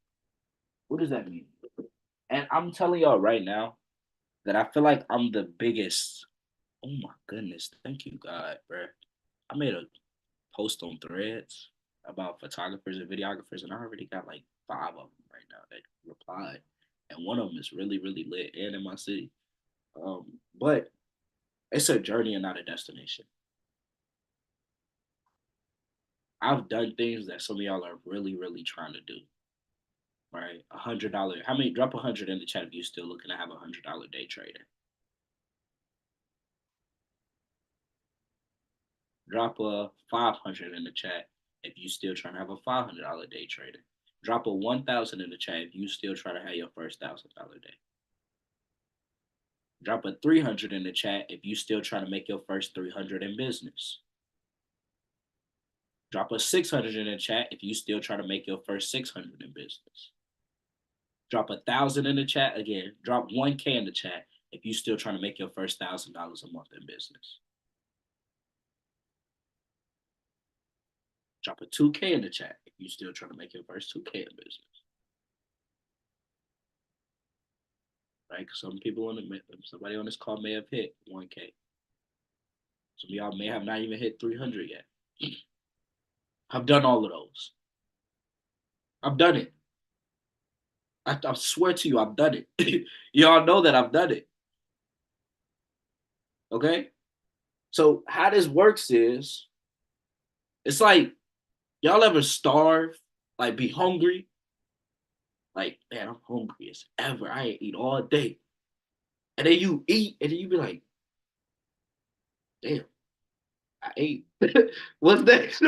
What does that mean? And I'm telling y'all right now that I feel like I'm the biggest. Oh my goodness. Thank you, God, bro. I made a post on Threads about photographers and videographers, and I already got like 5 of them right now that replied. And one of them is really, really lit and in my city. But it's a journey and not a destination. I've done things that some of y'all are really, really trying to do. Right? $100. How many? Drop 100 in the chat if you're still looking to have $100 day trader. Drop a 500 in the chat if you still trying to have a $500 day trader. Drop a 1,000 in the chat if you still trying to have your first $1,000 day. Drop a 300 in the chat if you still trying to make your first 300 in business. Drop a 600 in the chat if you still trying to make your first 600 in business. Drop 1,000 in the chat again. Drop 1K in the chat if you still trying to make your first $1,000 a month in business. Drop a 2K in the chat if you still trying to make your first 2K in business. Right? Because somebody on this call may have hit 1K. Some of y'all may have not even hit 300 yet. I've done all of those. I've done it. I swear to you, I've done it. Y'all know that I've done it. Okay? So how this works is, it's like, y'all ever starve, like be hungry? Like, man, I'm hungry as ever. I ain't eat all day. And then you eat, and then you be like, damn, I ate. What's next?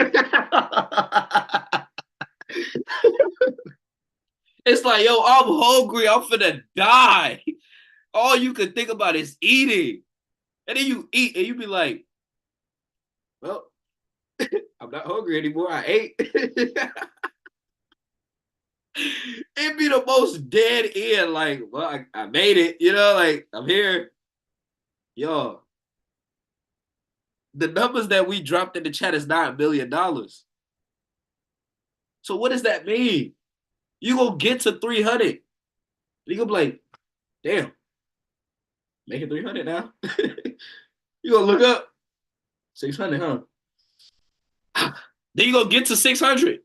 It's like, yo, I'm hungry. I'm finna die. All you can think about is eating. And then you eat, and you be like, well, I'm not hungry anymore. I ate. It'd be the most dead end. Like, well, I made it. You know, like, I'm here. Yo, the numbers that we dropped in the chat is $9 million. So what does that mean? You gonna get to 300. You gonna be like, damn, make it 300 now. You gonna look up 600, huh? Then you gonna get to 600.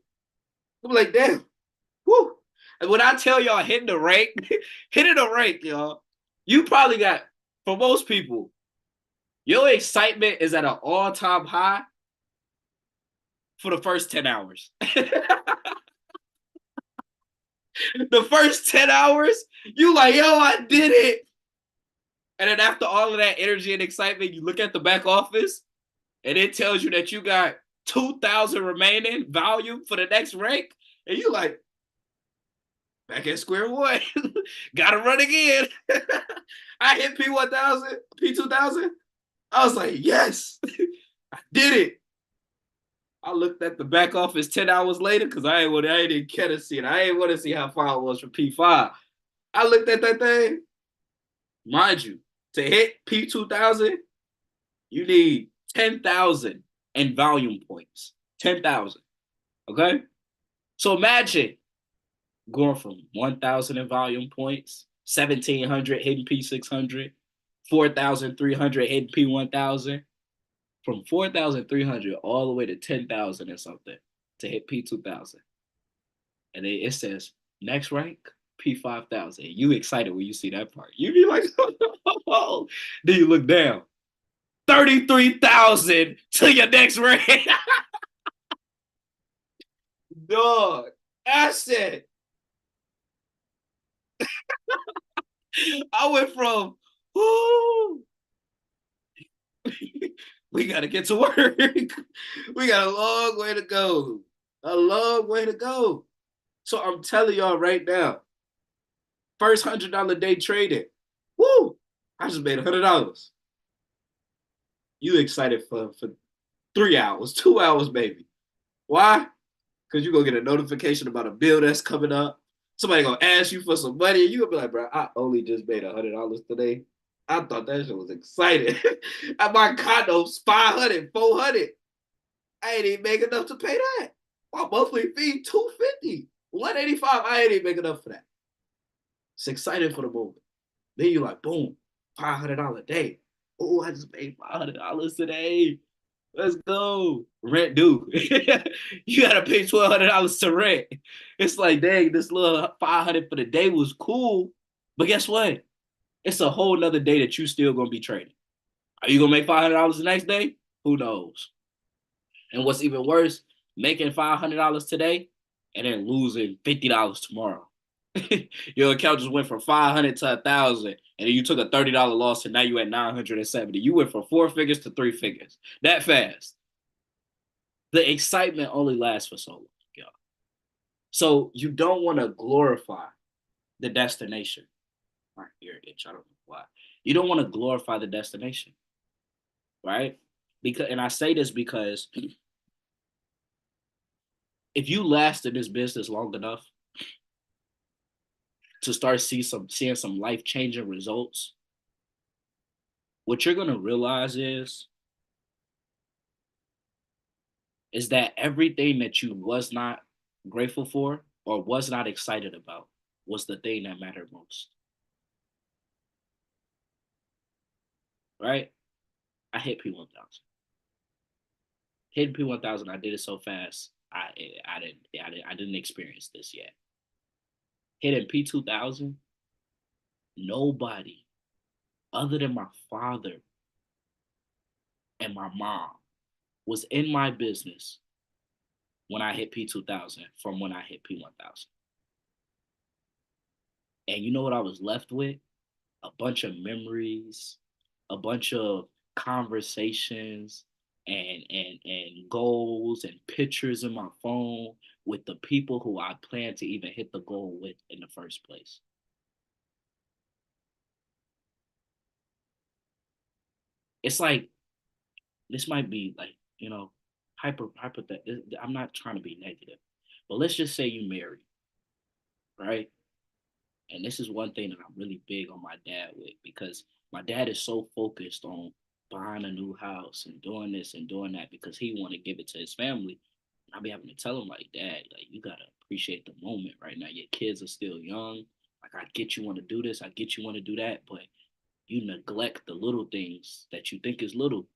I'm like, damn, whoo. And when I tell y'all hitting the rank, hitting the rank, y'all, you probably got, for most people, your excitement is at an all-time high for the first 10 hours. The first 10 hours, you like, yo, I did it. And then after all of that energy and excitement, you look at the back office and it tells you that you got 2,000 remaining value for the next rank. And you like, back at square one. Gotta run again. I hit P1000, P2000. I was like, yes, I did it. I looked at the back office 10 hours later because I didn't care to see it. I didn't want to see how far it was from P5. I looked at that thing. Mind you, to hit P2000, you need 10,000 in volume points. 10,000. Okay? So imagine going from 1,000 in volume points, 1,700 hitting P600, 4,300 hitting P1000, from 4,300 all the way to 10,000 or something to hit P2000. And then it says next rank, P5000. You excited when you see that part. You be like, oh. Then you look down, 33,000 to your next rank. Dog, I said, I went from, whoo, we got to get to work. We got a long way to go. A long way to go. So I'm telling y'all right now, first $100 day trading, woo, I just made $100. You excited for 3 hours, 2 hours maybe. Why? Because you're going to get a notification about a bill that's coming up. Somebody going to ask you for some money. And you're going to be like, bro, I only just made $100 today. I thought that shit was exciting. My condo's 500, 400. I ain't even make enough to pay that. My monthly fee, $250, $185. I ain't even make enough for that. It's exciting for the moment. Then you're like, boom, $500 a day. Oh, I just made $500 today. Let's go. Rent due. You gotta pay $1,200 to rent. It's like, dang, this little 500 for the day was cool, but guess what? It's a whole nother day that you still gonna be trading. Are you gonna make $500 the next day? Who knows? And what's even worse, making $500 today and then losing $50 tomorrow. Your account just went from 500 to 1,000, and then you took a $30 loss, and now you at 970. You went from 4 figures to 3 figures that fast. The excitement only lasts for so long, y'all. So you don't want to glorify the destination. My ear itch. I don't know why. You don't want to glorify the destination, right? Because, and I say this because if you last in this business long enough to start seeing some life-changing results, what you're gonna realize is that everything that you was not grateful for or was not excited about was the thing that mattered most. Right? I hit P1000. Hitting P1000, I did it so fast. I didn't experience this yet. Hitting P2000, nobody other than my father and my mom was in my business when I hit P2000 from when I hit P1000. And you know what I was left with? A bunch of memories, a bunch of conversations and goals and pictures in my phone with the people who I plan to even hit the goal with in the first place. It's like this might be like, hyper I'm not trying to be negative, but let's just say you marry, right? And this is one thing that I'm really big on my dad with, because my dad is so focused on buying a new house and doing this and doing that because he want to give it to his family. And I'll be having to tell him like, Dad, like you gotta appreciate the moment right now. Your kids are still young. Like I get you want to do this, I get you want to do that, but you neglect the little things that you think is little.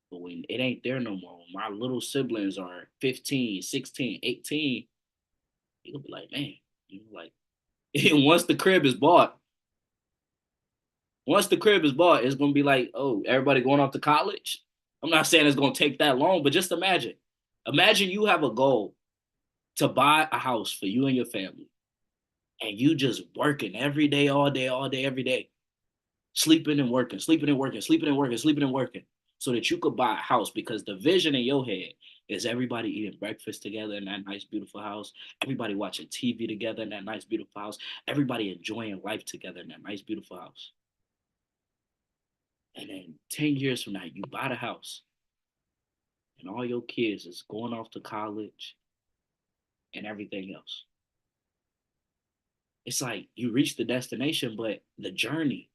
But when it ain't there no more, when my little siblings are 15, 16, 18, you'll be like, man, like once the crib is bought, it's gonna be like, oh, everybody going off to college. I'm not saying it's gonna take that long, but just imagine. Imagine you have a goal to buy a house for you and your family, and you just working every day, all day, every day, sleeping and working, sleeping and working, sleeping and working, sleeping and working, so that you could buy a house, because the vision in your head is everybody eating breakfast together in that nice, beautiful house, everybody watching TV together in that nice, beautiful house, everybody enjoying life together in that nice, beautiful house. And then 10 years from now, you buy the house and all your kids is going off to college and everything else. It's like you reach the destination, but the journey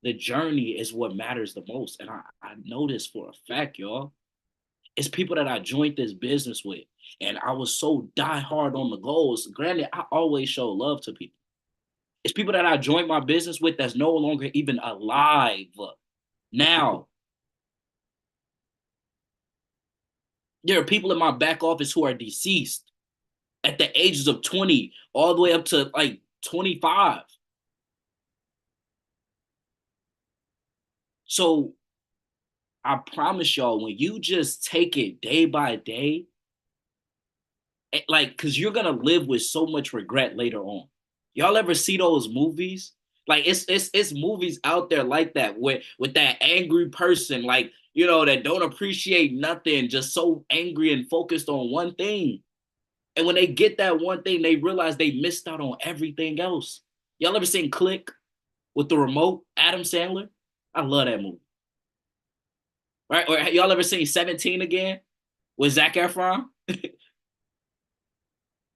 is what matters the most. And I know this for a fact, y'all. It's people that I joined this business with, and I was so die hard on the goals. Granted, I always show love to people. It's people that I joined my business with that's no longer even alive now. There are people in my back office who are deceased at the ages of 20 all the way up to like 25. So I promise y'all, when you just take it day by day, like, because you're gonna live with so much regret later on. Y'all ever see those movies? Like it's movies out there like that with that angry person, like, that don't appreciate nothing, just so angry and focused on one thing. And when they get that one thing, they realize they missed out on everything else. Y'all ever seen Click with the remote, Adam Sandler? I love that movie. Right? Or y'all ever seen 17 Again with Zac Efron?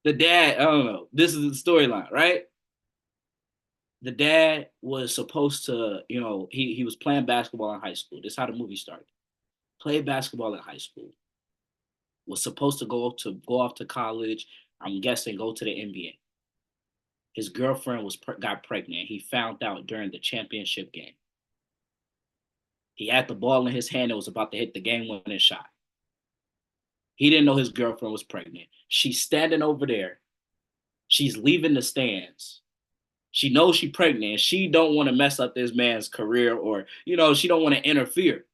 The dad, I don't know. This is the storyline, right? The dad was supposed to, he was playing basketball in high school. This is how the movie started. Played basketball in high school. Was supposed to go off to college. I'm guessing go to the NBA. His girlfriend got pregnant. He found out during the championship game. He had the ball in his hand and was about to hit the game-winning shot. He didn't know his girlfriend was pregnant. She's standing over there. She's leaving the stands. She knows she's pregnant. She don't want to mess up this man's career, or, she don't want to interfere.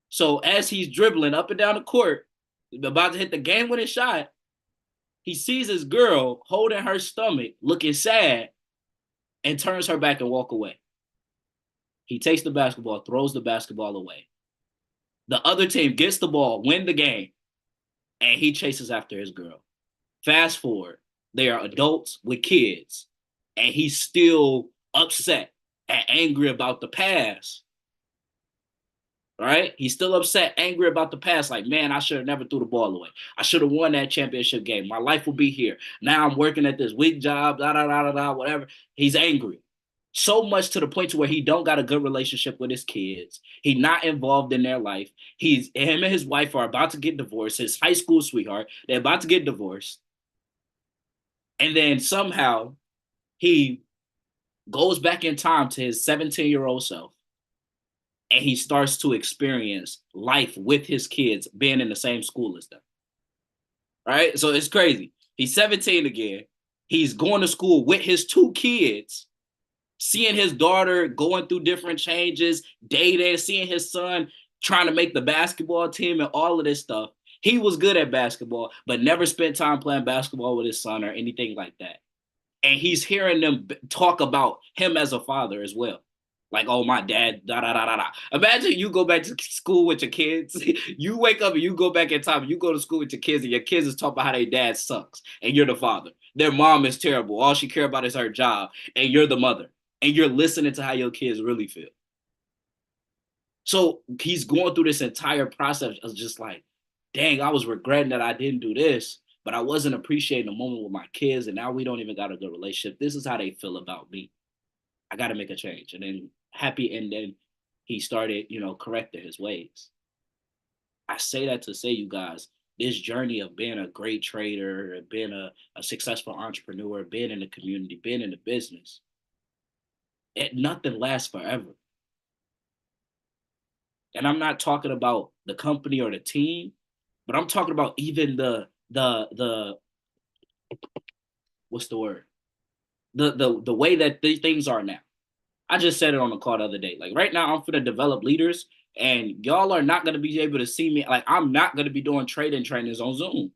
So as he's dribbling up and down the court, about to hit the game-winning shot, he sees his girl holding her stomach, looking sad, and turns her back and walk away. He takes the basketball, throws the basketball away. The other team gets the ball, win the game, and he chases after his girl. Fast forward, they are adults with kids, and he's still upset and angry about the past. Right? He's still upset, angry about the past. Like, man, I should have never threw the ball away. I should have won that championship game. My life will be here. Now I'm working at this weak job, whatever. He's angry. So much to the point to where he don't got a good relationship with his kids. He's not involved in their life. Him and his wife are about to get divorced. His high school sweetheart, they're about to get divorced. And then somehow he goes back in time to his 17-year-old self. And he starts to experience life with his kids being in the same school as them. Right? So it's crazy. He's 17 again. He's going to school with his two kids, seeing his daughter going through different changes, dating, seeing his son trying to make the basketball team and all of this stuff. He was good at basketball, but never spent time playing basketball with his son or anything like that. And he's hearing them talk about him as a father as well. Like, oh, my dad, da da da da da. Imagine you go back to school with your kids. You wake up and you go back in time. And you go to school with your kids, and your kids is talking about how their dad sucks, and you're the father. Their mom is terrible. All she care about is her job, and you're the mother, and you're listening to how your kids really feel. So he's going through this entire process of just like, dang, I was regretting that I didn't do this, but I wasn't appreciating the moment with my kids, and now we don't even got a good relationship. This is how they feel about me. I got to make a change. And then then he started, correcting his ways. I say that to say, you guys, this journey of being a great trader, being a successful entrepreneur, being in the community, being in the business, nothing lasts forever. And I'm not talking about the company or the team, but I'm talking about even the what's the word? The way that these things are now. I just said it on the call the other day. Like right now, I'm for to develop leaders, and y'all are not going to be able to see me. Like I'm not going to be doing trading trainings on Zoom.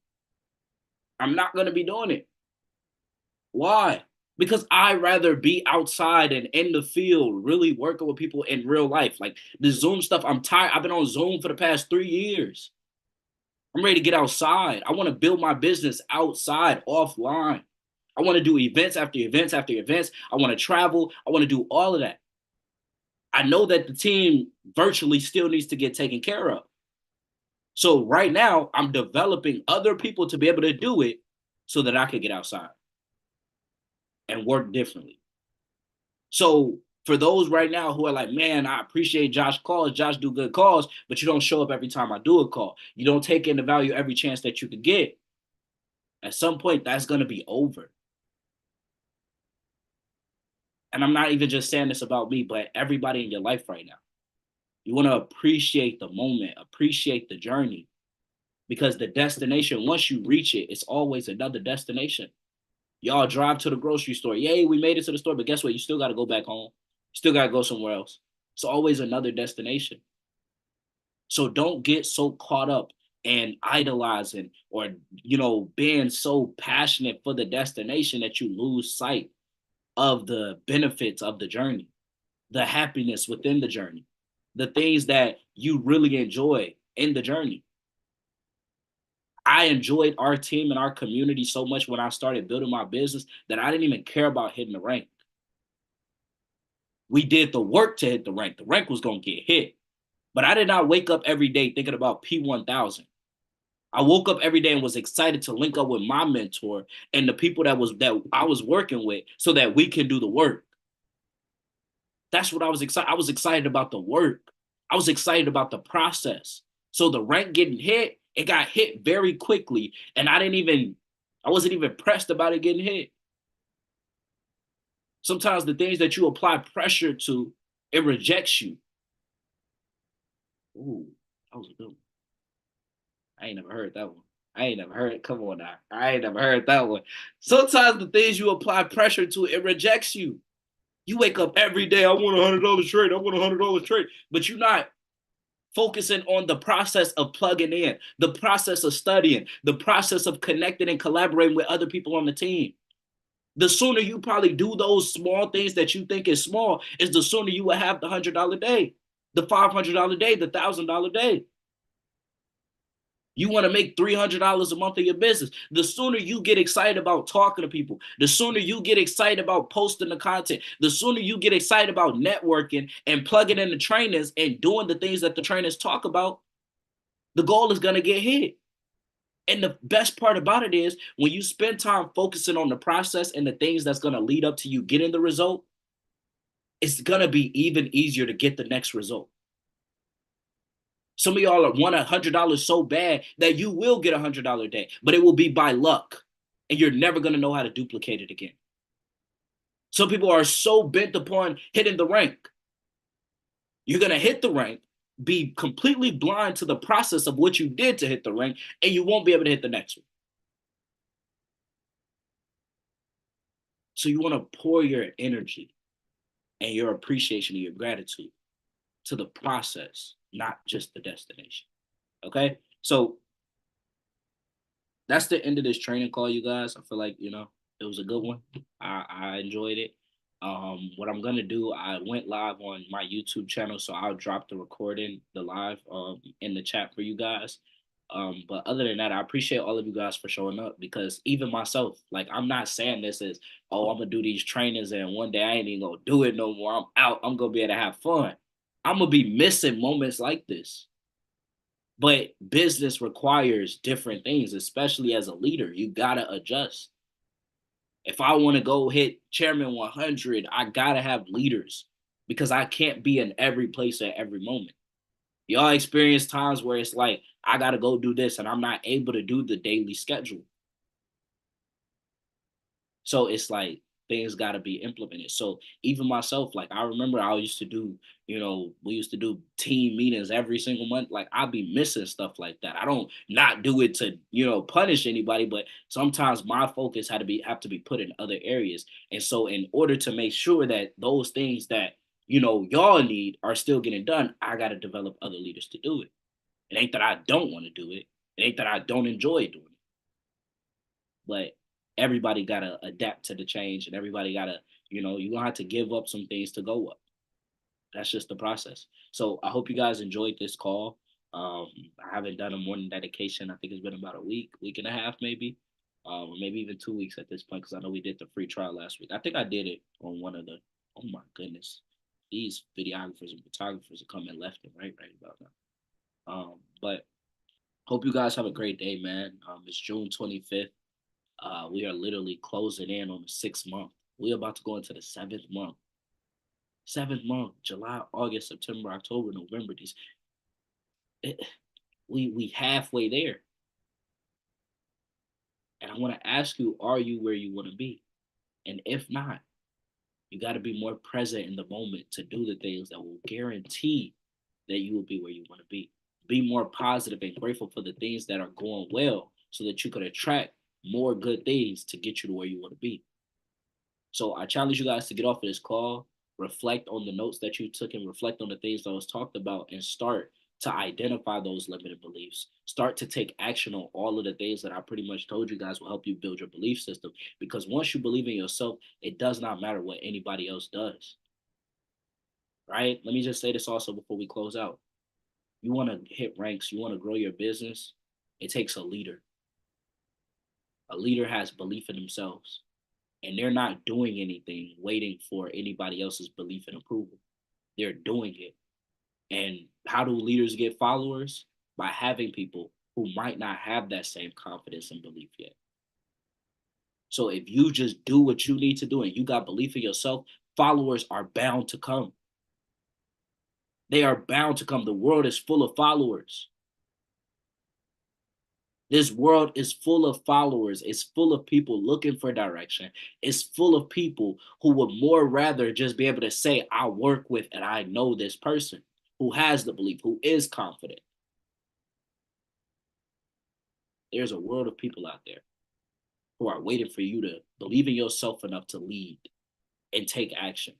I'm not going to be doing it. Why? Because I rather be outside and in the field, really working with people in real life. Like the Zoom stuff, I'm tired. I've been on Zoom for the past 3 years. I'm ready to get outside. I want to build my business outside, offline. I want to do events after events after events. I want to travel. I want to do all of that. I know that the team virtually still needs to get taken care of. So right now, I'm developing other people to be able to do it so that I can get outside and work differently. So for those right now who are like, man, I appreciate Josh calls, Josh do good calls, but you don't show up every time I do a call. You don't take in the value every chance that you could get. At some point, that's going to be over. And I'm not even just saying this about me, but everybody in your life right now. You want to appreciate the moment, appreciate the journey, because the destination, once you reach it, it's always another destination. Y'all drive to the grocery store. Yay, we made it to the store, but guess what? You still got to go back home. You still got to go somewhere else. It's always another destination. So don't get so caught up in idolizing or, being so passionate for the destination that you lose sight of the benefits of the journey, the happiness within the journey, the things that you really enjoy in the journey. I enjoyed our team and our community so much when I started building my business that I didn't even care about hitting the rank. We did the work to hit the rank. The rank was going to get hit. But I did not wake up every day thinking about P1000. I woke up every day and was excited to link up with my mentor and the people that I was working with so that we can do the work. That's what I was excited. I was excited about the work. I was excited about the process. So the rank getting hit, it got hit very quickly. And I wasn't even pressed about it getting hit. Sometimes the things that you apply pressure to, it rejects you. Ooh, that was a good one. I ain't never heard that one. I ain't never heard it. Come on now. I ain't never heard that one. Sometimes the things you apply pressure to, it rejects you. You wake up every day, I want $100 trade. I want $100 trade. But you're not focusing on the process of plugging in, the process of studying, the process of connecting and collaborating with other people on the team. The sooner you probably do those small things that you think is small, is the sooner you will have the $100 day, the $500 day, the $1,000 day. You want to make $300 a month in your business. The sooner you get excited about talking to people, the sooner you get excited about posting the content, the sooner you get excited about networking and plugging in the trainers and doing the things that the trainers talk about, the goal is going to get hit. And the best part about it is when you spend time focusing on the process and the things that's going to lead up to you getting the result, it's going to be even easier to get the next result. Some of y'all want $100 so bad that you will get $100 a day, but it will be by luck, and you're never going to know how to duplicate it again. Some people are so bent upon hitting the rank. You're going to hit the rank, be completely blind to the process of what you did to hit the rank, and you won't be able to hit the next one. So you want to pour your energy and your appreciation and your gratitude to the process, not just the destination. Okay? So that's the end of this training call, you guys. I feel like, It was a good one. I enjoyed it. What I'm gonna do, I went live on my YouTube channel, so I'll drop the recording, the live, in the chat for you guys. But other than that, I appreciate all of you guys for showing up, because even myself, like, I'm not saying this as, oh, I'm gonna do these trainings and one day I ain't even gonna do it no more. I'm out. I'm gonna be able to have fun. I'm gonna be missing moments like this. But business requires different things, especially as a leader. You gotta adjust. If I want to go hit Chairman 100, I gotta have leaders, because I can't be in every place at every moment. Y'all experience times where it's like, I gotta go do this and I'm not able to do the daily schedule. So it's like things got to be implemented. So even myself, like, I remember I used to do, we used to do team meetings every single month. Like, I'd be missing stuff like that. I don't not do it to, punish anybody, but sometimes my focus had to be have to be put in other areas. And so in order to make sure that those things that, y'all need are still getting done, I got to develop other leaders to do it. It ain't that I don't want to do it. It ain't that I don't enjoy doing it. But everybody gotta adapt to the change, and everybody gotta, you're gonna have to give up some things to go up. That's just the process. So I hope you guys enjoyed this call. I haven't done a morning dedication. I think it's been about a week and a half, maybe, or maybe even 2 weeks at this point, because I know we did the free trial last week. I think I did it on one of the. Oh my goodness, these videographers and photographers are coming left and right about now. But hope you guys have a great day, man. It's June 25th. We are literally closing in on the 6th month. We're about to go into the 7th month. 7th month, July, August, September, October, November. We halfway there. And I want to ask you, are you where you want to be? And if not, you got to be more present in the moment to do the things that will guarantee that you will be where you want to be. Be more positive and grateful for the things that are going well, so that you could attract more good things to get you to where you want to be. So I challenge you guys to get off of this call, reflect on the notes that you took, and reflect on the things that was talked about, and start to identify those limited beliefs. Start to take action on all of the things that I pretty much told you guys will help you build your belief system. Because once you believe in yourself, it does not matter what anybody else does. Right? Let me just say this also before we close out. You want to hit ranks, you want to grow your business, it takes a leader. A leader has belief in themselves, and they're not doing anything waiting for anybody else's belief and approval. They're doing it. And how do leaders get followers? By having people who might not have that same confidence and belief yet. So if you just do what you need to do and you got belief in yourself, followers are bound to come. They are bound to come. The world is full of followers. This world is full of followers. It's full of people looking for direction. It's full of people who would more rather just be able to say, I work with and I know this person who has the belief, who is confident. There's a world of people out there who are waiting for you to believe in yourself enough to lead and take action.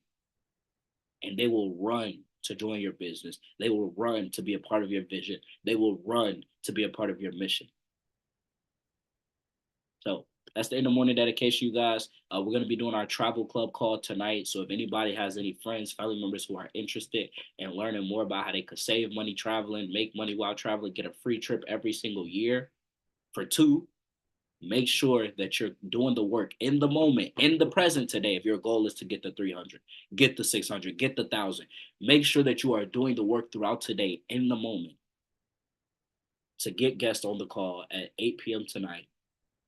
And they will run to join your business. They will run to be a part of your vision. They will run to be a part of your mission. So that's the end of morning dedication, you guys. We're going to be doing our travel club call tonight. So if anybody has any friends, family members who are interested in learning more about how they could save money traveling, make money while traveling, get a free trip every single year for 2, make sure that you're doing the work in the moment, in the present today. If your goal is to get the 300, get the 600, get the 1,000, make sure that you are doing the work throughout today in the moment to get guests on the call at 8 p.m. tonight.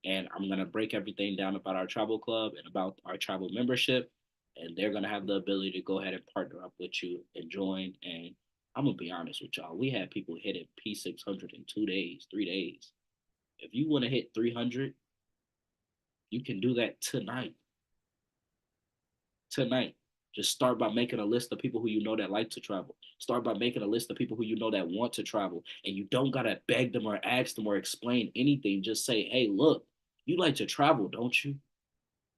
And I'm going to break everything down about our travel club and about our travel membership. And they're going to have the ability to go ahead and partner up with you and join. And I'm going to be honest with y'all. We had people hit at P600 in 2 days, 3 days. If you want to hit 300, you can do that tonight. Tonight. Just start by making a list of people who you know that like to travel. Start by making a list of people who you know that want to travel. And you don't got to beg them or ask them or explain anything. Just say, hey, look, you like to travel, don't you?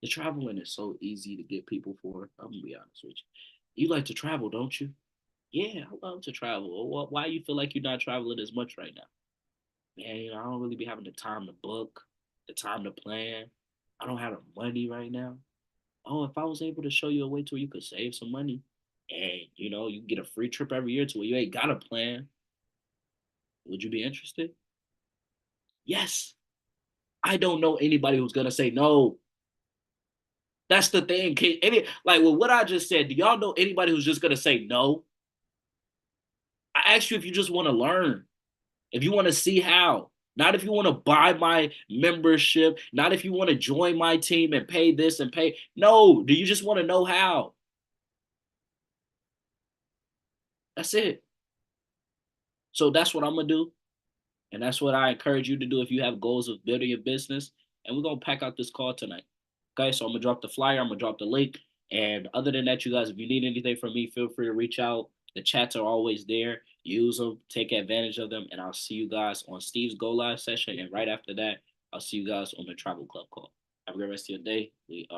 The traveling is so easy to get people for. I'm going to be honest with you. You like to travel, don't you? Yeah, I love to travel. Well, why you feel like you're not traveling as much right now? Man, I don't really be having the time to book, the time to plan. I don't have the money right now. Oh, if I was able to show you a way to where you could save some money and you get a free trip every year to where you ain't got a plan, would you be interested? Yes. I don't know anybody who's gonna say no. That's the thing. Like with what I just said, do y'all know anybody who's just gonna say no? I asked you if you just want to learn, if you want to see how, not if you want to buy my membership, not if you want to join my team and pay this and pay. No, do you just want to know how? That's it. So that's what I'm gonna do. And that's what I encourage you to do if you have goals of building your business. And we're gonna pack out this call tonight. Okay, so I'm gonna drop the flyer, I'm gonna drop the link. And other than that, you guys, if you need anything from me, feel free to reach out. The chats are always there. Use them, take advantage of them, and I'll see you guys on Steve's Go Live session. And right after that, I'll see you guys on the Travel Club call. Have a great rest of your day. We are